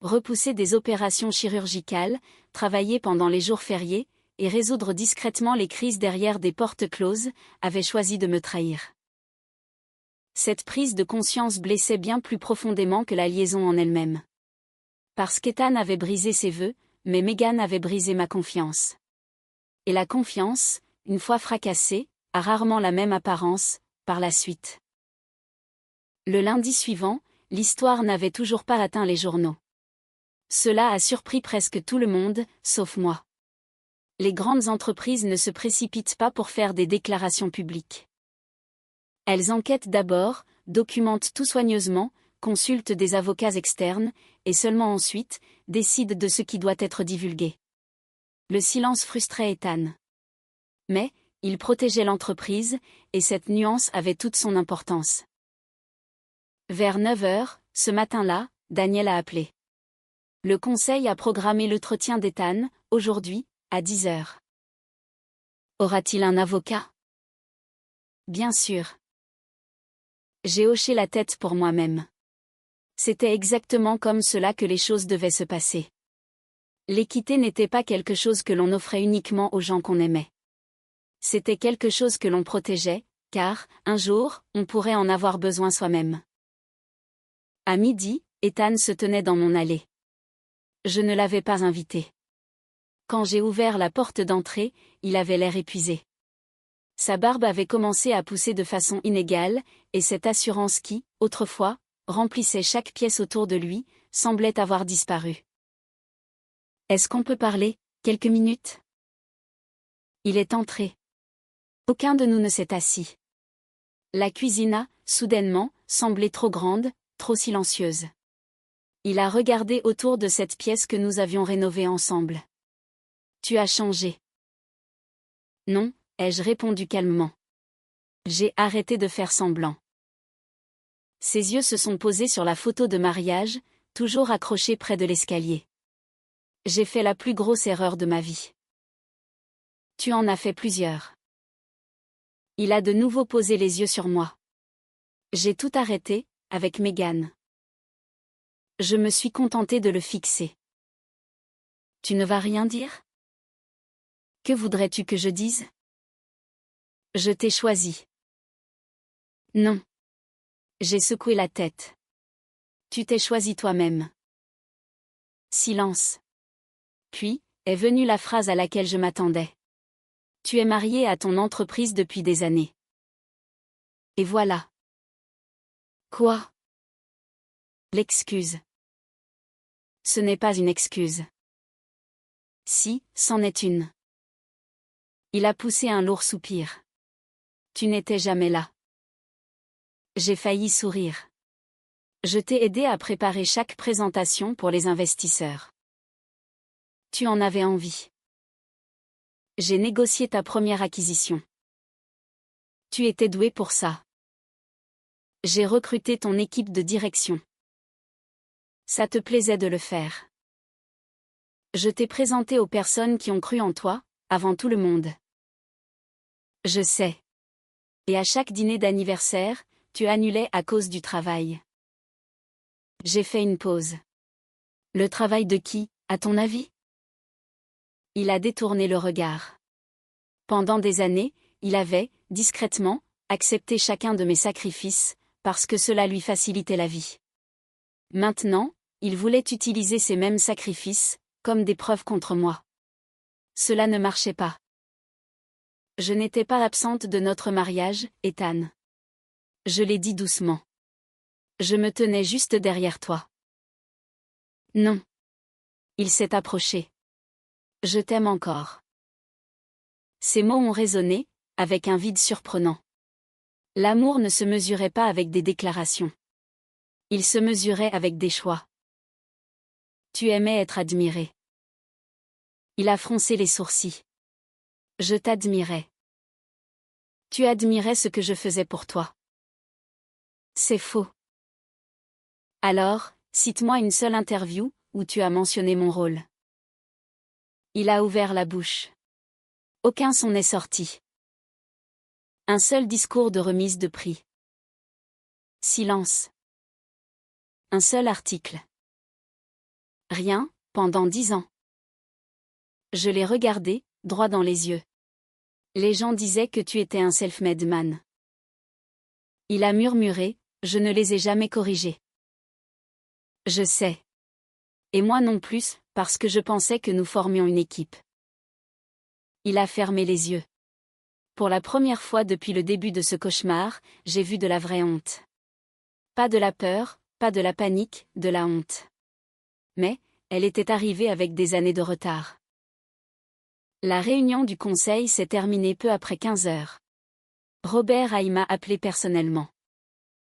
Repousser des opérations chirurgicales, travailler pendant les jours fériés, et résoudre discrètement les crises derrière des portes closes, avait choisi de me trahir. Cette prise de conscience blessait bien plus profondément que la liaison en elle-même. Parce qu'Ethan avait brisé ses vœux, mais Megan avait brisé ma confiance. Et la confiance, une fois fracassée, a rarement la même apparence, par la suite. Le lundi suivant, l'histoire n'avait toujours pas atteint les journaux. Cela a surpris presque tout le monde, sauf moi. Les grandes entreprises ne se précipitent pas pour faire des déclarations publiques. Elles enquêtent d'abord, documentent tout soigneusement, consultent des avocats externes, et seulement ensuite, décident de ce qui doit être divulgué. Le silence frustrait Ethan. Mais, il protégeait l'entreprise, et cette nuance avait toute son importance. Vers 9 heures, ce matin-là, Daniel a appelé. Le conseil a programmé l'entretien d'Ethan, aujourd'hui, à 10 heures. Aura-t-il un avocat? Bien sûr. J'ai hoché la tête pour moi-même. C'était exactement comme cela que les choses devaient se passer. L'équité n'était pas quelque chose que l'on offrait uniquement aux gens qu'on aimait. C'était quelque chose que l'on protégeait, car, un jour, on pourrait en avoir besoin soi-même. À midi, Ethan se tenait dans mon allée. Je ne l'avais pas invité. Quand j'ai ouvert la porte d'entrée, il avait l'air épuisé. Sa barbe avait commencé à pousser de façon inégale, et cette assurance qui, autrefois, remplissait chaque pièce autour de lui, semblait avoir disparu. « Est-ce qu'on peut parler, quelques minutes ?» Il est entré. Aucun de nous ne s'est assis. La cuisine a, soudainement, semblé trop grande, trop silencieuse. Il a regardé autour de cette pièce que nous avions rénovée ensemble. « Tu as changé. » « Non, » ai-je répondu calmement. J'ai arrêté de faire semblant. Ses yeux se sont posés sur la photo de mariage, toujours accrochée près de l'escalier. J'ai fait la plus grosse erreur de ma vie. Tu en as fait plusieurs. Il a de nouveau posé les yeux sur moi. J'ai tout arrêté, avec Megan. Je me suis contentée de le fixer. Tu ne vas rien dire? Que voudrais-tu que je dise? Je t'ai choisi. Non. J'ai secoué la tête. Tu t'es choisi toi-même. Silence. Puis, est venue la phrase à laquelle je m'attendais. Tu es marié à ton entreprise depuis des années. Et voilà. Quoi? L'excuse. Ce n'est pas une excuse. Si, c'en est une. Il a poussé un lourd soupir. Tu n'étais jamais là. J'ai failli sourire. Je t'ai aidé à préparer chaque présentation pour les investisseurs. Tu en avais envie. J'ai négocié ta première acquisition. Tu étais doué pour ça. J'ai recruté ton équipe de direction. Ça te plaisait de le faire. Je t'ai présenté aux personnes qui ont cru en toi, avant tout le monde. Je sais. Et à chaque dîner d'anniversaire, tu annulais à cause du travail. J'ai fait une pause. Le travail de qui, à ton avis? Il a détourné le regard. Pendant des années, il avait, discrètement, accepté chacun de mes sacrifices, parce que cela lui facilitait la vie. Maintenant, il voulait utiliser ces mêmes sacrifices, comme des preuves contre moi. Cela ne marchait pas. Je n'étais pas absente de notre mariage, Ethan. Je l'ai dit doucement. Je me tenais juste derrière toi. Non. Il s'est approché. Je t'aime encore. Ces mots ont résonné, avec un vide surprenant. L'amour ne se mesurait pas avec des déclarations. Il se mesurait avec des choix. Tu aimais être admiré. Il a froncé les sourcils. Je t'admirais. Tu admirais ce que je faisais pour toi. C'est faux. Alors, cite-moi une seule interview, où tu as mentionné mon rôle. Il a ouvert la bouche. Aucun son n'est sorti. Un seul discours de remise de prix. Silence. Un seul article. Rien, pendant 10 ans. Je l'ai regardé, droit dans les yeux. Les gens disaient que tu étais un self-made man. Il a murmuré, je ne les ai jamais corrigés. Je sais. Et moi non plus, parce que je pensais que nous formions une équipe. Il a fermé les yeux. Pour la première fois depuis le début de ce cauchemar, j'ai vu de la vraie honte. Pas de la peur, pas de la panique, de la honte. Mais, elle était arrivée avec des années de retard. La réunion du conseil s'est terminée peu après 15 heures. Robert m'a appelé personnellement.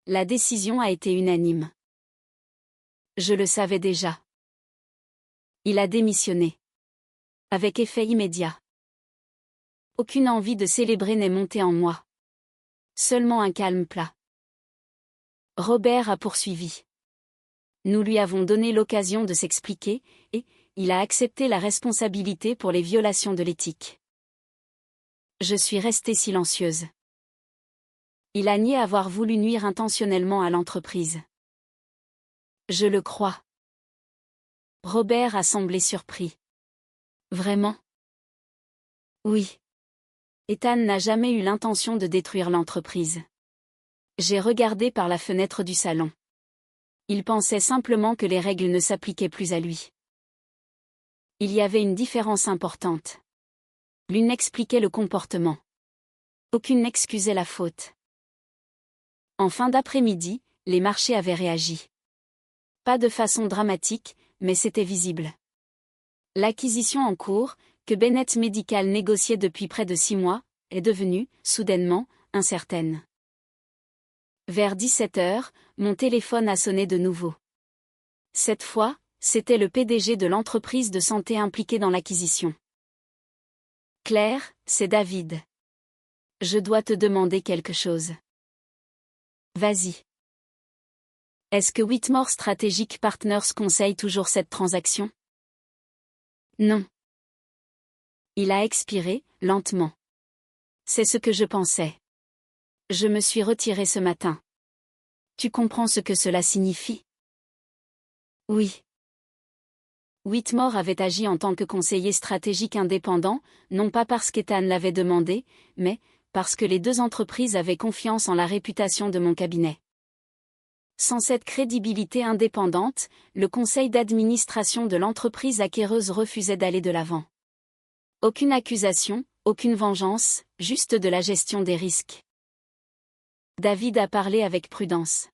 La décision a été unanime. Je le savais déjà. Il a démissionné. Avec effet immédiat. Aucune envie de célébrer n'est montée en moi. Seulement un calme plat. Robert a poursuivi. Nous lui avons donné l'occasion de s'expliquer, et il a accepté la responsabilité pour les violations de l'éthique. Je suis restée silencieuse. Il a nié avoir voulu nuire intentionnellement à l'entreprise. Je le crois. Robert a semblé surpris. Vraiment? Oui. Ethan n'a jamais eu l'intention de détruire l'entreprise. J'ai regardé par la fenêtre du salon. Il pensait simplement que les règles ne s'appliquaient plus à lui. Il y avait une différence importante. L'une expliquait le comportement. Aucune n'excusait la faute. En fin d'après-midi, les marchés avaient réagi. Pas de façon dramatique, mais c'était visible. L'acquisition en cours, que Bennett Medical négociait depuis près de 6 mois, est devenue, soudainement, incertaine. Vers 17 heures, mon téléphone a sonné de nouveau. Cette fois, c'était le PDG de l'entreprise de santé impliqué dans l'acquisition. Claire, c'est David. Je dois te demander quelque chose. Vas-y. Est-ce que Whitmore Strategic Partners conseille toujours cette transaction? Non. Il a expiré, lentement. C'est ce que je pensais. Je me suis retiré ce matin. Tu comprends ce que cela signifie? Oui. Whitmore avait agi en tant que conseiller stratégique indépendant, non pas parce qu'Ethan l'avait demandé, mais parce que les deux entreprises avaient confiance en la réputation de mon cabinet. Sans cette crédibilité indépendante, le conseil d'administration de l'entreprise acquéreuse refusait d'aller de l'avant. Aucune accusation, aucune vengeance, juste de la gestion des risques. David a parlé avec prudence.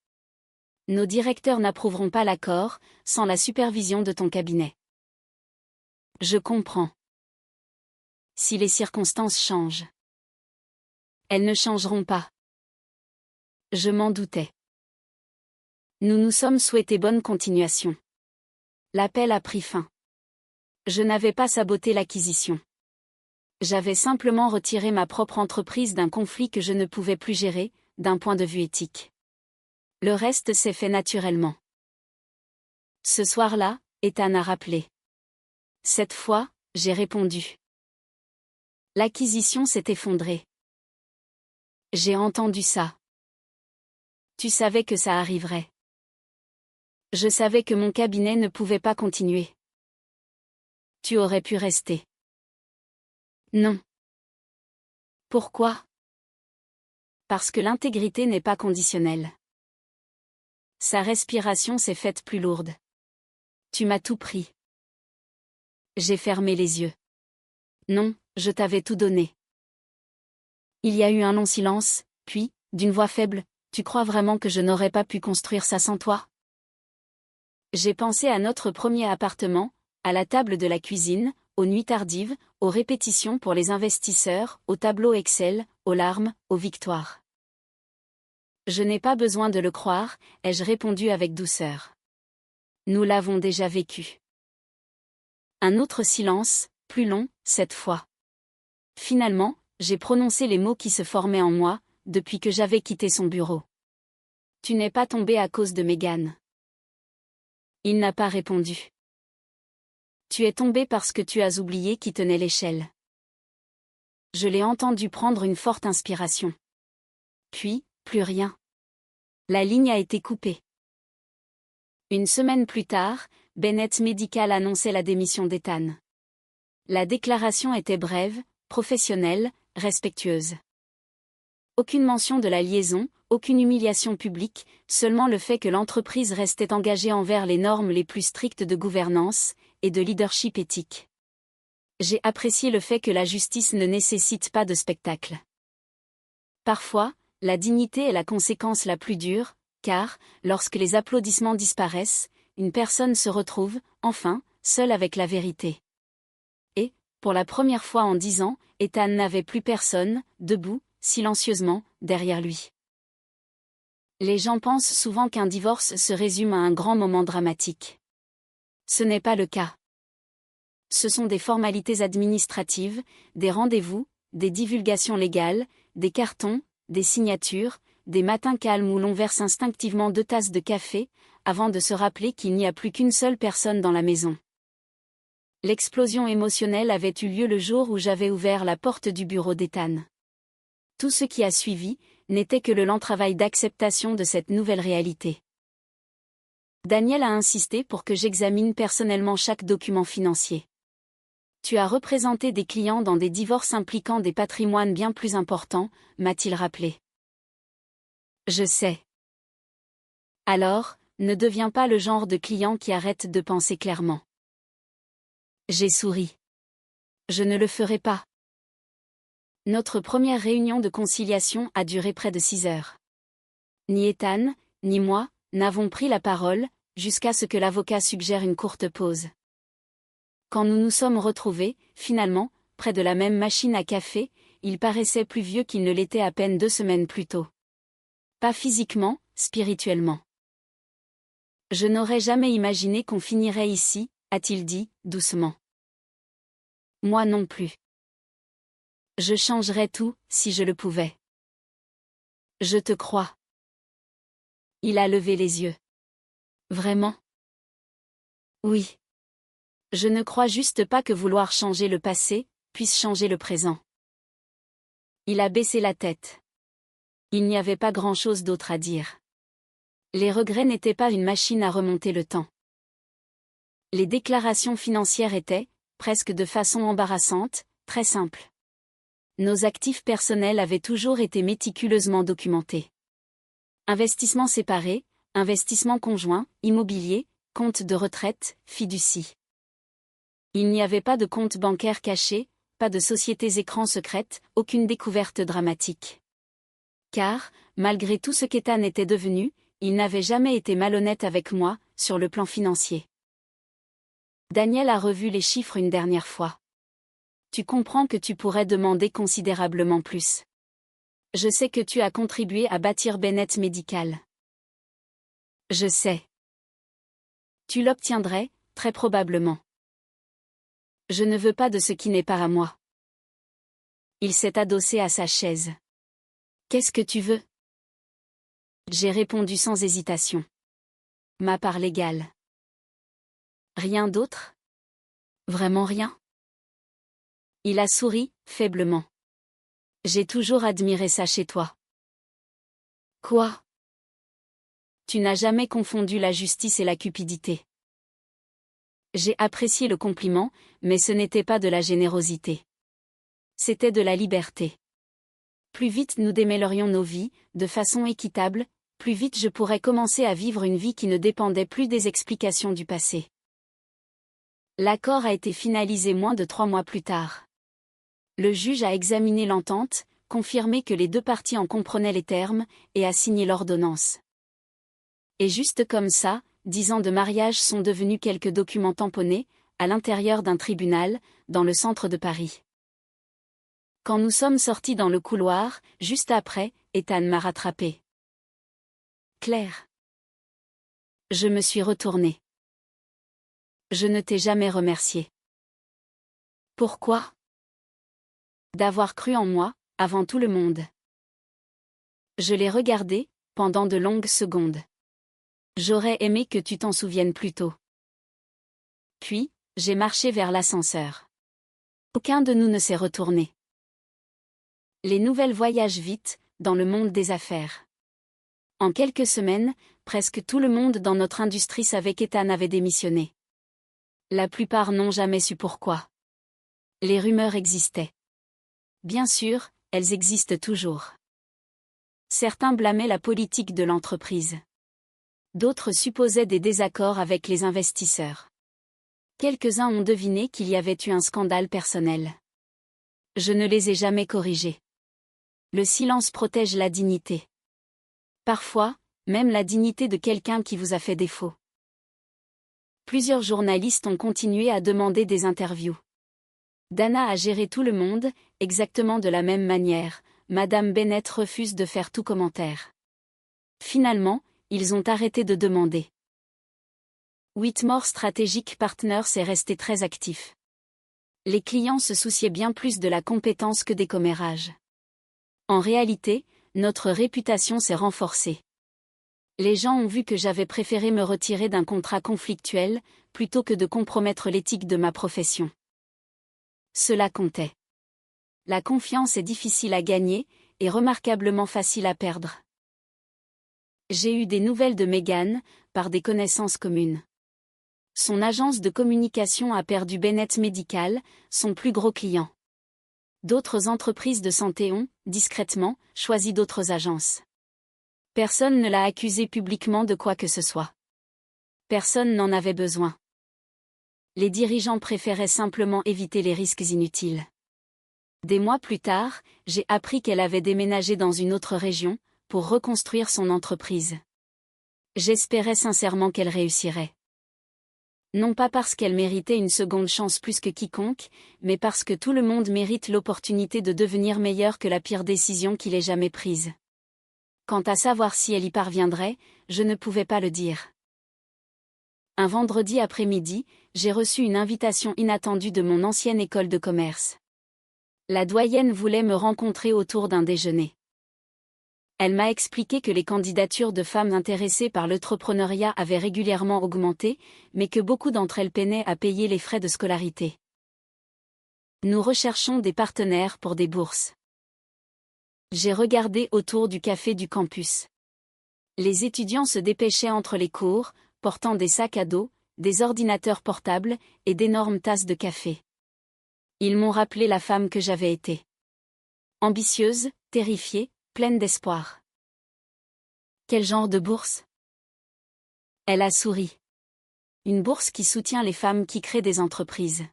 Nos directeurs n'approuveront pas l'accord, sans la supervision de ton cabinet. Je comprends. Si les circonstances changent. Elles ne changeront pas. Je m'en doutais. Nous nous sommes souhaités bonne continuation. L'appel a pris fin. Je n'avais pas saboté l'acquisition. J'avais simplement retiré ma propre entreprise d'un conflit que je ne pouvais plus gérer, d'un point de vue éthique. Le reste s'est fait naturellement. Ce soir-là, Ethan a rappelé. Cette fois, j'ai répondu. L'acquisition s'est effondrée. J'ai entendu ça. Tu savais que ça arriverait. Je savais que mon cabinet ne pouvait pas continuer. Tu aurais pu rester. Non. Pourquoi? Parce que l'intégrité n'est pas conditionnelle. Sa respiration s'est faite plus lourde. Tu m'as tout pris. J'ai fermé les yeux. Non, je t'avais tout donné. Il y a eu un long silence, puis, d'une voix faible, tu crois vraiment que je n'aurais pas pu construire ça sans toi? J'ai pensé à notre premier appartement, à la table de la cuisine, aux nuits tardives, aux répétitions pour les investisseurs, aux tableaux Excel, aux larmes, aux victoires. Je n'ai pas besoin de le croire, ai-je répondu avec douceur. Nous l'avons déjà vécu. Un autre silence, plus long, cette fois. Finalement, j'ai prononcé les mots qui se formaient en moi, depuis que j'avais quitté son bureau. Tu n'es pas tombé à cause de Megan. Il n'a pas répondu. Tu es tombé parce que tu as oublié qui tenait l'échelle. Je l'ai entendu prendre une forte inspiration. Puis, plus rien. La ligne a été coupée. Une semaine plus tard, Bennett Medical annonçait la démission d'Ethan. La déclaration était brève, professionnelle, respectueuse. Aucune mention de la liaison, aucune humiliation publique, seulement le fait que l'entreprise restait engagée envers les normes les plus strictes de gouvernance et de leadership éthique. J'ai apprécié le fait que la justice ne nécessite pas de spectacle. Parfois, la dignité est la conséquence la plus dure, car, lorsque les applaudissements disparaissent, une personne se retrouve, enfin, seule avec la vérité. Et, pour la première fois en 10 ans, Ethan n'avait plus personne, debout, silencieusement, derrière lui. Les gens pensent souvent qu'un divorce se résume à un grand moment dramatique. Ce n'est pas le cas. Ce sont des formalités administratives, des rendez-vous, des divulgations légales, des cartons, des signatures, des matins calmes où l'on verse instinctivement 2 tasses de café, avant de se rappeler qu'il n'y a plus qu'une seule personne dans la maison. L'explosion émotionnelle avait eu lieu le jour où j'avais ouvert la porte du bureau d'Ethan. Tout ce qui a suivi n'était que le lent travail d'acceptation de cette nouvelle réalité. Daniel a insisté pour que j'examine personnellement chaque document financier. Tu as représenté des clients dans des divorces impliquant des patrimoines bien plus importants, m'a-t-il rappelé. Je sais. Alors, ne deviens pas le genre de client qui arrête de penser clairement. J'ai souri. Je ne le ferai pas. Notre première réunion de conciliation a duré près de 6 heures. Ni Ethan, ni moi, n'avons pris la parole, jusqu'à ce que l'avocat suggère une courte pause. Quand nous nous sommes retrouvés, finalement, près de la même machine à café, il paraissait plus vieux qu'il ne l'était à peine 2 semaines plus tôt. Pas physiquement, spirituellement. Je n'aurais jamais imaginé qu'on finirait ici, a-t-il dit, doucement. Moi non plus. Je changerais tout, si je le pouvais. Je te crois. Il a levé les yeux. Vraiment? Oui. Je ne crois juste pas que vouloir changer le passé puisse changer le présent. Il a baissé la tête. Il n'y avait pas grand-chose d'autre à dire. Les regrets n'étaient pas une machine à remonter le temps. Les déclarations financières étaient, presque de façon embarrassante, très simples. Nos actifs personnels avaient toujours été méticuleusement documentés. Investissements séparés, investissements conjoints, immobilier, compte de retraite, fiducie. Il n'y avait pas de compte bancaire caché, pas de sociétés écrans secrètes, aucune découverte dramatique. Car, malgré tout ce qu'Ethan était devenu, il n'avait jamais été malhonnête avec moi, sur le plan financier. Daniel a revu les chiffres une dernière fois. Tu comprends que tu pourrais demander considérablement plus. Je sais que tu as contribué à bâtir Bennett Medical. Je sais. Tu l'obtiendrais, très probablement. Je ne veux pas de ce qui n'est pas à moi. Il s'est adossé à sa chaise. Qu'est-ce que tu veux? J'ai répondu sans hésitation. Ma part légale. Rien d'autre? Vraiment rien? Il a souri, faiblement. J'ai toujours admiré ça chez toi. Quoi? Tu n'as jamais confondu la justice et la cupidité. J'ai apprécié le compliment, mais ce n'était pas de la générosité. C'était de la liberté. Plus vite nous démêlerions nos vies, de façon équitable, plus vite je pourrais commencer à vivre une vie qui ne dépendait plus des explications du passé. L'accord a été finalisé moins de 3 mois plus tard. Le juge a examiné l'entente, confirmé que les deux parties en comprenaient les termes, et a signé l'ordonnance. Et juste comme ça, 10 ans de mariage sont devenus quelques documents tamponnés, à l'intérieur d'un tribunal, dans le centre de Paris. Quand nous sommes sortis dans le couloir, juste après, Ethan m'a rattrapé. Claire. Je me suis retournée. Je ne t'ai jamais remercié. Pourquoi? D'avoir cru en moi, avant tout le monde. Je l'ai regardé, pendant de longues secondes. J'aurais aimé que tu t'en souviennes plus tôt. Puis, j'ai marché vers l'ascenseur. Aucun de nous ne s'est retourné. Les nouvelles voyagent vite, dans le monde des affaires. En quelques semaines, presque tout le monde dans notre industrie savait qu'Ethan avait démissionné. La plupart n'ont jamais su pourquoi. Les rumeurs existaient. Bien sûr, elles existent toujours. Certains blâmaient la politique de l'entreprise. D'autres supposaient des désaccords avec les investisseurs. Quelques-uns ont deviné qu'il y avait eu un scandale personnel. Je ne les ai jamais corrigés. Le silence protège la dignité. Parfois, même la dignité de quelqu'un qui vous a fait défaut. Plusieurs journalistes ont continué à demander des interviews. Dana a géré tout le monde, exactement de la même manière. Madame Bennett refuse de faire tout commentaire. Finalement, ils ont arrêté de demander. Whitmore Strategic Partners est resté très actif. Les clients se souciaient bien plus de la compétence que des commérages. En réalité, notre réputation s'est renforcée. Les gens ont vu que j'avais préféré me retirer d'un contrat conflictuel, plutôt que de compromettre l'éthique de ma profession. Cela comptait. La confiance est difficile à gagner, et remarquablement facile à perdre. J'ai eu des nouvelles de Megan, par des connaissances communes. Son agence de communication a perdu Bennett Medical, son plus gros client. D'autres entreprises de santé ont, discrètement, choisi d'autres agences. Personne ne l'a accusé publiquement de quoi que ce soit. Personne n'en avait besoin. Les dirigeants préféraient simplement éviter les risques inutiles. Des mois plus tard, j'ai appris qu'elle avait déménagé dans une autre région, pour reconstruire son entreprise. J'espérais sincèrement qu'elle réussirait. Non pas parce qu'elle méritait une seconde chance plus que quiconque, mais parce que tout le monde mérite l'opportunité de devenir meilleur que la pire décision qu'il ait jamais prise. Quant à savoir si elle y parviendrait, je ne pouvais pas le dire. Un vendredi après-midi, j'ai reçu une invitation inattendue de mon ancienne école de commerce. La doyenne voulait me rencontrer autour d'un déjeuner. Elle m'a expliqué que les candidatures de femmes intéressées par l'entrepreneuriat avaient régulièrement augmenté, mais que beaucoup d'entre elles peinaient à payer les frais de scolarité. Nous recherchons des partenaires pour des bourses. J'ai regardé autour du café du campus. Les étudiants se dépêchaient entre les cours, portant des sacs à dos, des ordinateurs portables et d'énormes tasses de café. Ils m'ont rappelé la femme que j'avais été. Ambitieuse, terrifiée, pleine d'espoir. Quel genre de bourse? Elle a souri. Une bourse qui soutient les femmes qui créent des entreprises.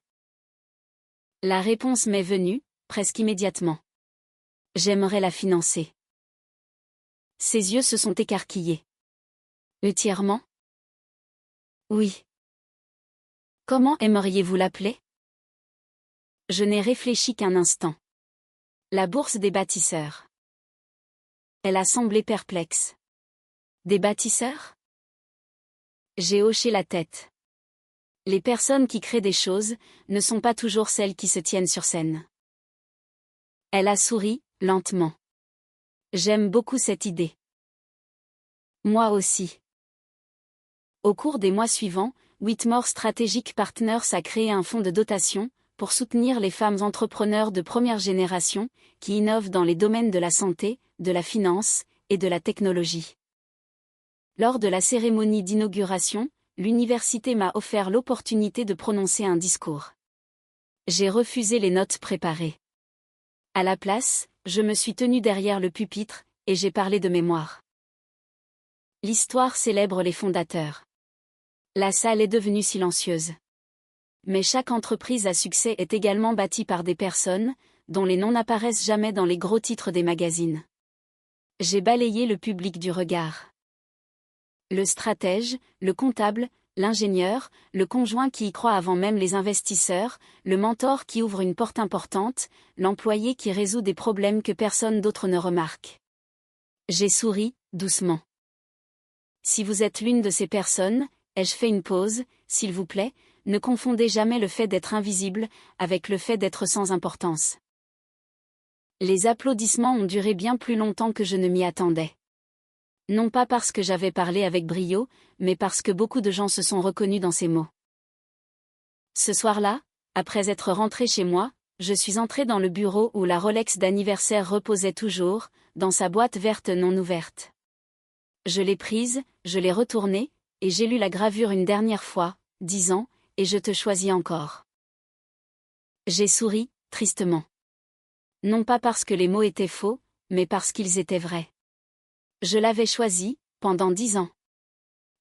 La réponse m'est venue, presque immédiatement. J'aimerais la financer. Ses yeux se sont écarquillés. Entièrement? Oui. Comment aimeriez-vous l'appeler? Je n'ai réfléchi qu'un instant. La bourse des bâtisseurs. Elle a semblé perplexe. Des bâtisseurs? J'ai hoché la tête. Les personnes qui créent des choses ne sont pas toujours celles qui se tiennent sur scène. Elle a souri, lentement. J'aime beaucoup cette idée. Moi aussi. Au cours des mois suivants, Whitmore Strategic Partners a créé un fonds de dotation pour soutenir les femmes entrepreneurs de première génération qui innovent dans les domaines de la santé, de la finance et de la technologie. Lors de la cérémonie d'inauguration, l'université m'a offert l'opportunité de prononcer un discours. J'ai refusé les notes préparées. À la place, je me suis tenue derrière le pupitre, et j'ai parlé de mémoire. L'histoire célèbre les fondateurs. La salle est devenue silencieuse. Mais chaque entreprise à succès est également bâtie par des personnes, dont les noms n'apparaissent jamais dans les gros titres des magazines. J'ai balayé le public du regard. Le stratège, le comptable, l'ingénieur, le conjoint qui y croit avant même les investisseurs, le mentor qui ouvre une porte importante, l'employé qui résout des problèmes que personne d'autre ne remarque. J'ai souri, doucement. Si vous êtes l'une de ces personnes, ai-je fait une pause, s'il vous plaît, ne confondez jamais le fait d'être invisible avec le fait d'être sans importance. Les applaudissements ont duré bien plus longtemps que je ne m'y attendais. Non pas parce que j'avais parlé avec brio, mais parce que beaucoup de gens se sont reconnus dans ces mots. Ce soir-là, après être rentré chez moi, je suis entré dans le bureau où la Rolex d'anniversaire reposait toujours, dans sa boîte verte non ouverte. Je l'ai prise, je l'ai retournée, et j'ai lu la gravure une dernière fois, disant « Et je te choisis encore ». J'ai souri, tristement. Non pas parce que les mots étaient faux, mais parce qu'ils étaient vrais. Je l'avais choisi, pendant 10 ans.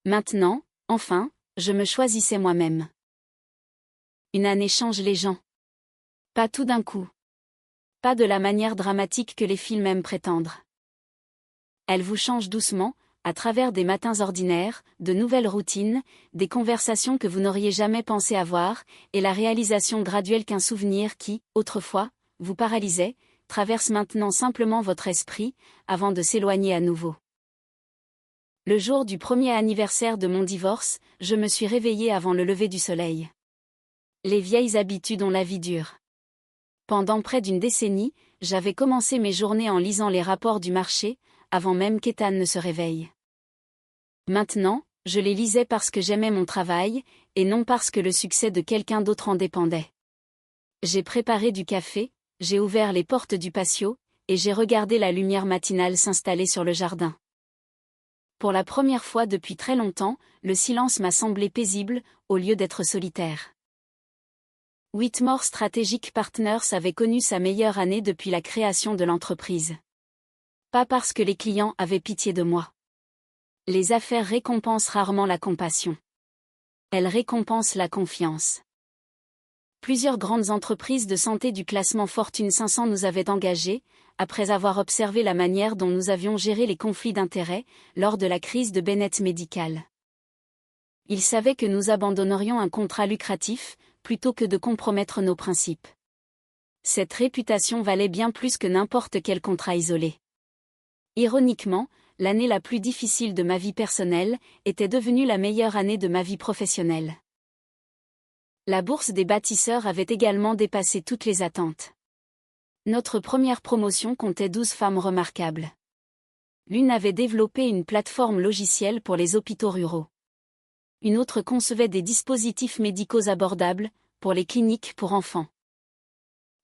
Maintenant, enfin, je me choisissais moi-même. Une année change les gens. Pas tout d'un coup. Pas de la manière dramatique que les films aiment prétendre. Elle vous change doucement, à travers des matins ordinaires, de nouvelles routines, des conversations que vous n'auriez jamais pensé avoir, et la réalisation graduelle qu'un souvenir qui, autrefois, vous paralysait, traverse maintenant simplement votre esprit, avant de s'éloigner à nouveau. Le jour du premier anniversaire de mon divorce, je me suis réveillée avant le lever du soleil. Les vieilles habitudes ont la vie dure. Pendant près d'une décennie, j'avais commencé mes journées en lisant les rapports du marché, avant même qu'Ethan ne se réveille. Maintenant, je les lisais parce que j'aimais mon travail, et non parce que le succès de quelqu'un d'autre en dépendait. J'ai préparé du café, j'ai ouvert les portes du patio, et j'ai regardé la lumière matinale s'installer sur le jardin. Pour la première fois depuis très longtemps, le silence m'a semblé paisible, au lieu d'être solitaire. Whitmore Strategic Partners avait connu sa meilleure année depuis la création de l'entreprise. Pas parce que les clients avaient pitié de moi. Les affaires récompensent rarement la compassion. Elles récompensent la confiance. Plusieurs grandes entreprises de santé du classement Fortune 500 nous avaient engagés, après avoir observé la manière dont nous avions géré les conflits d'intérêts lors de la crise de Bennett Medical. Ils savaient que nous abandonnerions un contrat lucratif, plutôt que de compromettre nos principes. Cette réputation valait bien plus que n'importe quel contrat isolé. Ironiquement, l'année la plus difficile de ma vie personnelle était devenue la meilleure année de ma vie professionnelle. La bourse des bâtisseurs avait également dépassé toutes les attentes. Notre première promotion comptait 12 femmes remarquables. L'une avait développé une plateforme logicielle pour les hôpitaux ruraux. Une autre concevait des dispositifs médicaux abordables, pour les cliniques pour enfants.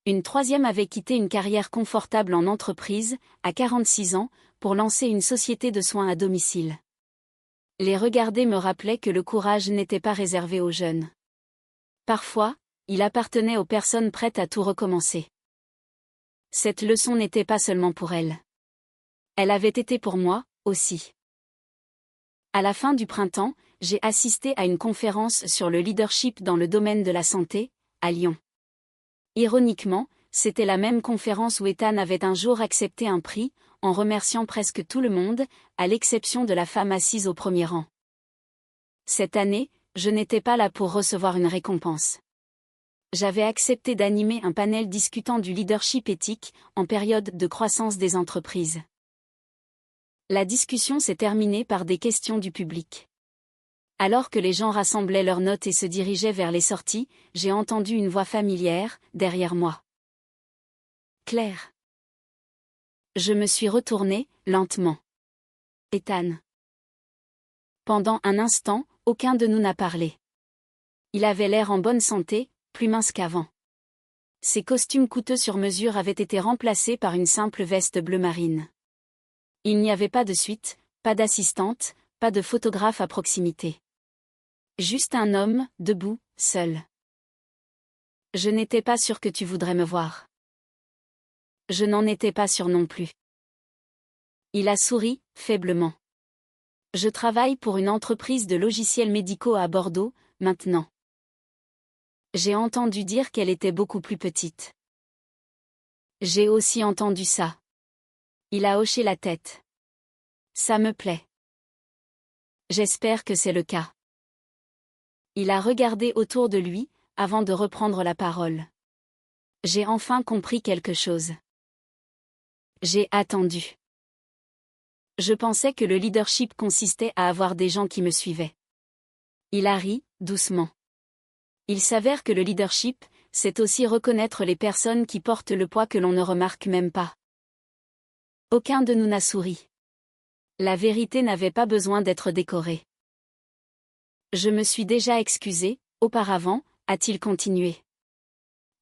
Une troisième avait quitté une carrière confortable en entreprise, à 46 ans, pour lancer une société de soins à domicile. Les regarder me rappelait que le courage n'était pas réservé aux jeunes. Parfois, il appartenait aux personnes prêtes à tout recommencer. Cette leçon n'était pas seulement pour elle. Elle avait été pour moi, aussi. À la fin du printemps, j'ai assisté à une conférence sur le leadership dans le domaine de la santé, à Lyon. Ironiquement, c'était la même conférence où Ethan avait un jour accepté un prix, en remerciant presque tout le monde, à l'exception de la femme assise au premier rang. Cette année, je n'étais pas là pour recevoir une récompense. J'avais accepté d'animer un panel discutant du leadership éthique, en période de croissance des entreprises. La discussion s'est terminée par des questions du public. Alors que les gens rassemblaient leurs notes et se dirigeaient vers les sorties, j'ai entendu une voix familière, derrière moi. Claire. Je me suis retournée, lentement. Ethan. Pendant un instant, aucun de nous n'a parlé. Il avait l'air en bonne santé, plus mince qu'avant. Ses costumes coûteux sur mesure avaient été remplacés par une simple veste bleu marine. Il n'y avait pas de suite, pas d'assistante, pas de photographe à proximité. Juste un homme, debout, seul. Je n'étais pas sûre que tu voudrais me voir. Je n'en étais pas sûre non plus. Il a souri, faiblement. Je travaille pour une entreprise de logiciels médicaux à Bordeaux, maintenant. J'ai entendu dire qu'elle était beaucoup plus petite. J'ai aussi entendu ça. Il a hoché la tête. Ça me plaît. J'espère que c'est le cas. Il a regardé autour de lui, avant de reprendre la parole. J'ai enfin compris quelque chose. J'ai attendu. Je pensais que le leadership consistait à avoir des gens qui me suivaient. Il a ri, doucement. Il s'avère que le leadership, c'est aussi reconnaître les personnes qui portent le poids que l'on ne remarque même pas. Aucun de nous n'a souri. La vérité n'avait pas besoin d'être décorée. Je me suis déjà excusé, auparavant, a-t-il continué.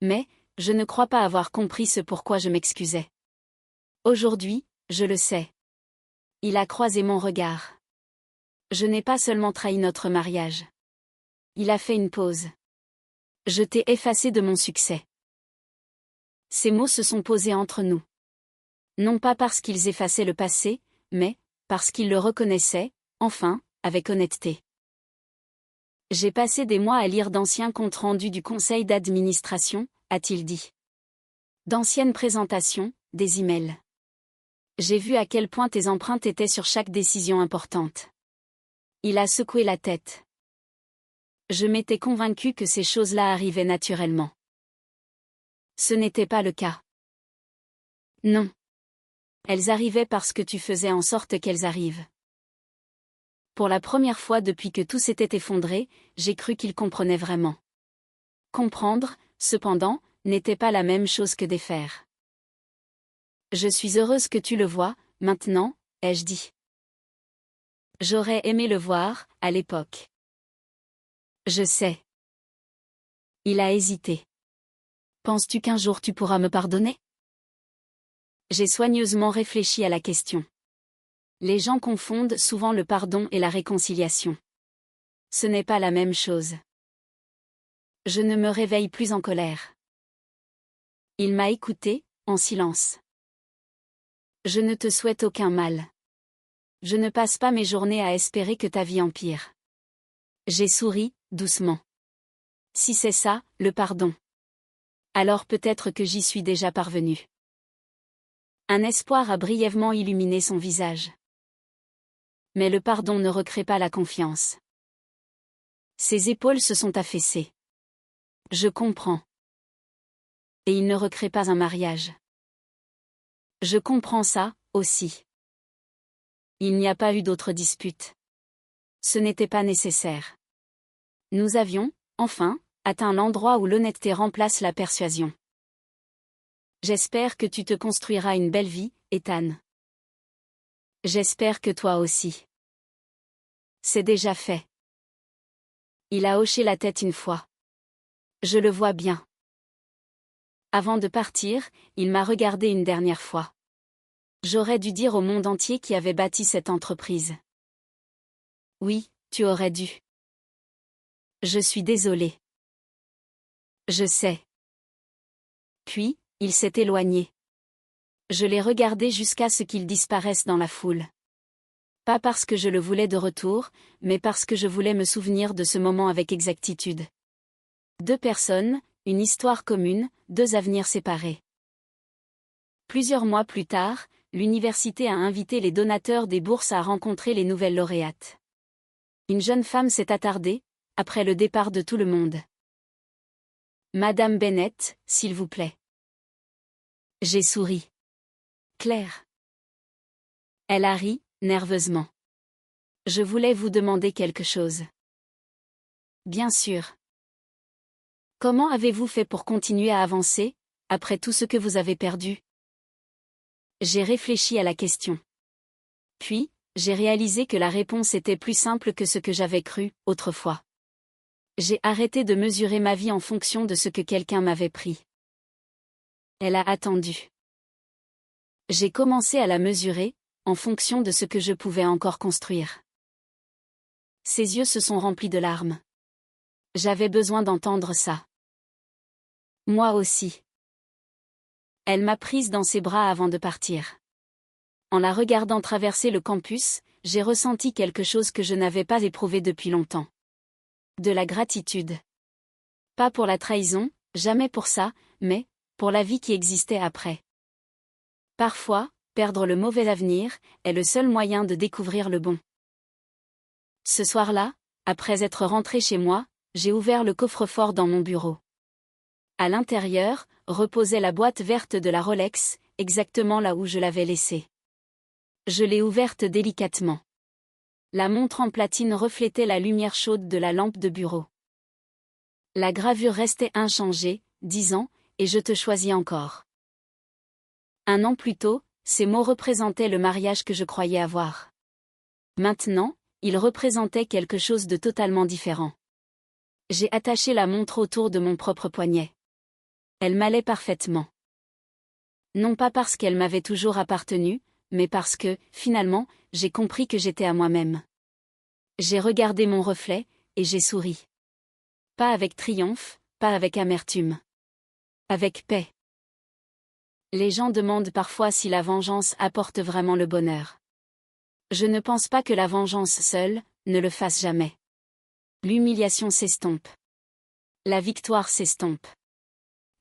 Mais, je ne crois pas avoir compris ce pourquoi je m'excusais. Aujourd'hui, je le sais. Il a croisé mon regard. Je n'ai pas seulement trahi notre mariage. Il a fait une pause. Je t'ai effacé de mon succès. Ces mots se sont posés entre nous. Non pas parce qu'ils effaçaient le passé, mais, parce qu'ils le reconnaissaient, enfin, avec honnêteté. J'ai passé des mois à lire d'anciens comptes rendus du conseil d'administration, a-t-il dit. D'anciennes présentations, des emails. J'ai vu à quel point tes empreintes étaient sur chaque décision importante. Il a secoué la tête. Je m'étais convaincu que ces choses-là arrivaient naturellement. Ce n'était pas le cas. Non. Elles arrivaient parce que tu faisais en sorte qu'elles arrivent. Pour la première fois depuis que tout s'était effondré, j'ai cru qu'il comprenait vraiment. Comprendre, cependant, n'était pas la même chose que défaire. Je suis heureuse que tu le vois, maintenant, ai-je dit. J'aurais aimé le voir, à l'époque. Je sais. Il a hésité. Penses-tu qu'un jour tu pourras me pardonner? J'ai soigneusement réfléchi à la question. Les gens confondent souvent le pardon et la réconciliation. Ce n'est pas la même chose. Je ne me réveille plus en colère. Il m'a écouté, en silence. Je ne te souhaite aucun mal. Je ne passe pas mes journées à espérer que ta vie empire. J'ai souri, doucement. Si c'est ça, le pardon. Alors peut-être que j'y suis déjà parvenu. Un espoir a brièvement illuminé son visage. Mais le pardon ne recrée pas la confiance. Ses épaules se sont affaissées. Je comprends. Et il ne recrée pas un mariage. Je comprends ça, aussi. Il n'y a pas eu d'autre dispute. Ce n'était pas nécessaire. Nous avions, enfin, atteint l'endroit où l'honnêteté remplace la persuasion. J'espère que tu te construiras une belle vie, Ethan. J'espère que toi aussi. C'est déjà fait. Il a hoché la tête une fois. Je le vois bien. Avant de partir, il m'a regardé une dernière fois. J'aurais dû dire au monde entier qui avait bâti cette entreprise. Oui, tu aurais dû. Je suis désolé. Je sais. Puis, il s'est éloigné. Je l'ai regardé jusqu'à ce qu'il disparaisse dans la foule. Pas parce que je le voulais de retour, mais parce que je voulais me souvenir de ce moment avec exactitude. 2 personnes, une histoire commune, 2 avenirs séparés. Plusieurs mois plus tard, l'université a invité les donateurs des bourses à rencontrer les nouvelles lauréates. Une jeune femme s'est attardée, après le départ de tout le monde. Madame Bennett, s'il vous plaît. J'ai souri. Claire. Elle a ri, nerveusement. Je voulais vous demander quelque chose. Bien sûr. Comment avez-vous fait pour continuer à avancer, après tout ce que vous avez perdu? J'ai réfléchi à la question. Puis, j'ai réalisé que la réponse était plus simple que ce que j'avais cru, autrefois. J'ai arrêté de mesurer ma vie en fonction de ce que quelqu'un m'avait pris. Elle a attendu. J'ai commencé à la mesurer, en fonction de ce que je pouvais encore construire. Ses yeux se sont remplis de larmes. J'avais besoin d'entendre ça. Moi aussi. Elle m'a prise dans ses bras avant de partir. En la regardant traverser le campus, j'ai ressenti quelque chose que je n'avais pas éprouvé depuis longtemps. De la gratitude. Pas pour la trahison, jamais pour ça, mais pour la vie qui existait après. Parfois, perdre le mauvais avenir est le seul moyen de découvrir le bon. Ce soir-là, après être rentré chez moi, j'ai ouvert le coffre-fort dans mon bureau. À l'intérieur, reposait la boîte verte de la Rolex, exactement là où je l'avais laissée. Je l'ai ouverte délicatement. La montre en platine reflétait la lumière chaude de la lampe de bureau. La gravure restait inchangée, 10 ans, et je te choisis encore. 1 an plus tôt, ces mots représentaient le mariage que je croyais avoir. Maintenant, ils représentaient quelque chose de totalement différent. J'ai attaché la montre autour de mon propre poignet. Elle m'allait parfaitement. Non pas parce qu'elle m'avait toujours appartenu, mais parce que, finalement, j'ai compris que j'étais à moi-même. J'ai regardé mon reflet, et j'ai souri. Pas avec triomphe, pas avec amertume. Avec paix. Les gens demandent parfois si la vengeance apporte vraiment le bonheur. Je ne pense pas que la vengeance seule ne le fasse jamais. L'humiliation s'estompe. La victoire s'estompe.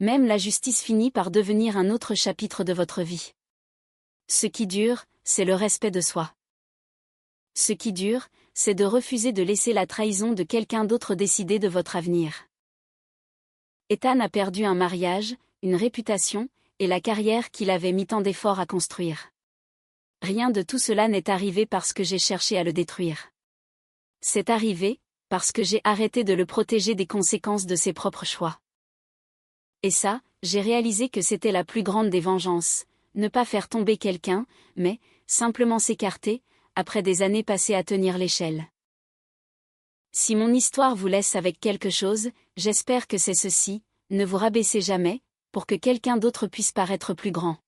Même la justice finit par devenir un autre chapitre de votre vie. Ce qui dure, c'est le respect de soi. Ce qui dure, c'est de refuser de laisser la trahison de quelqu'un d'autre décider de votre avenir. Ethan a perdu un mariage, une réputation, et la carrière qu'il avait mis tant d'efforts à construire. Rien de tout cela n'est arrivé parce que j'ai cherché à le détruire. C'est arrivé, parce que j'ai arrêté de le protéger des conséquences de ses propres choix. Et ça, j'ai réalisé que c'était la plus grande des vengeances, ne pas faire tomber quelqu'un, mais, simplement s'écarter, après des années passées à tenir l'échelle. Si mon histoire vous laisse avec quelque chose, j'espère que c'est ceci, ne vous rabaissez jamais, pour que quelqu'un d'autre puisse paraître plus grand.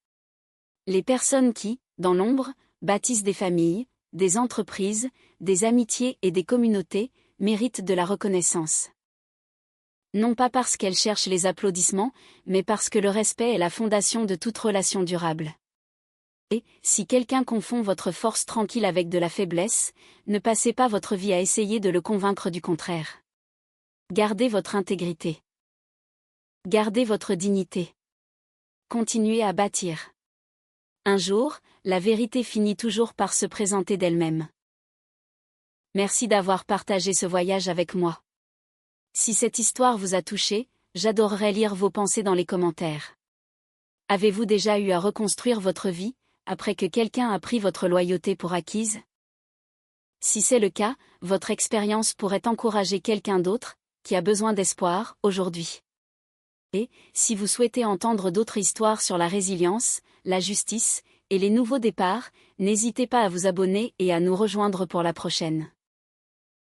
Les personnes qui, dans l'ombre, bâtissent des familles, des entreprises, des amitiés et des communautés, méritent de la reconnaissance. Non pas parce qu'elles cherchent les applaudissements, mais parce que le respect est la fondation de toute relation durable. Et, si quelqu'un confond votre force tranquille avec de la faiblesse, ne passez pas votre vie à essayer de le convaincre du contraire. Gardez votre intégrité. Gardez votre dignité. Continuez à bâtir. Un jour, la vérité finit toujours par se présenter d'elle-même. Merci d'avoir partagé ce voyage avec moi. Si cette histoire vous a touché, j'adorerais lire vos pensées dans les commentaires. Avez-vous déjà eu à reconstruire votre vie, après que quelqu'un a pris votre loyauté pour acquise? Si c'est le cas, votre expérience pourrait encourager quelqu'un d'autre, qui a besoin d'espoir, aujourd'hui. Et, si vous souhaitez entendre d'autres histoires sur la résilience, la justice, et les nouveaux départs, n'hésitez pas à vous abonner et à nous rejoindre pour la prochaine.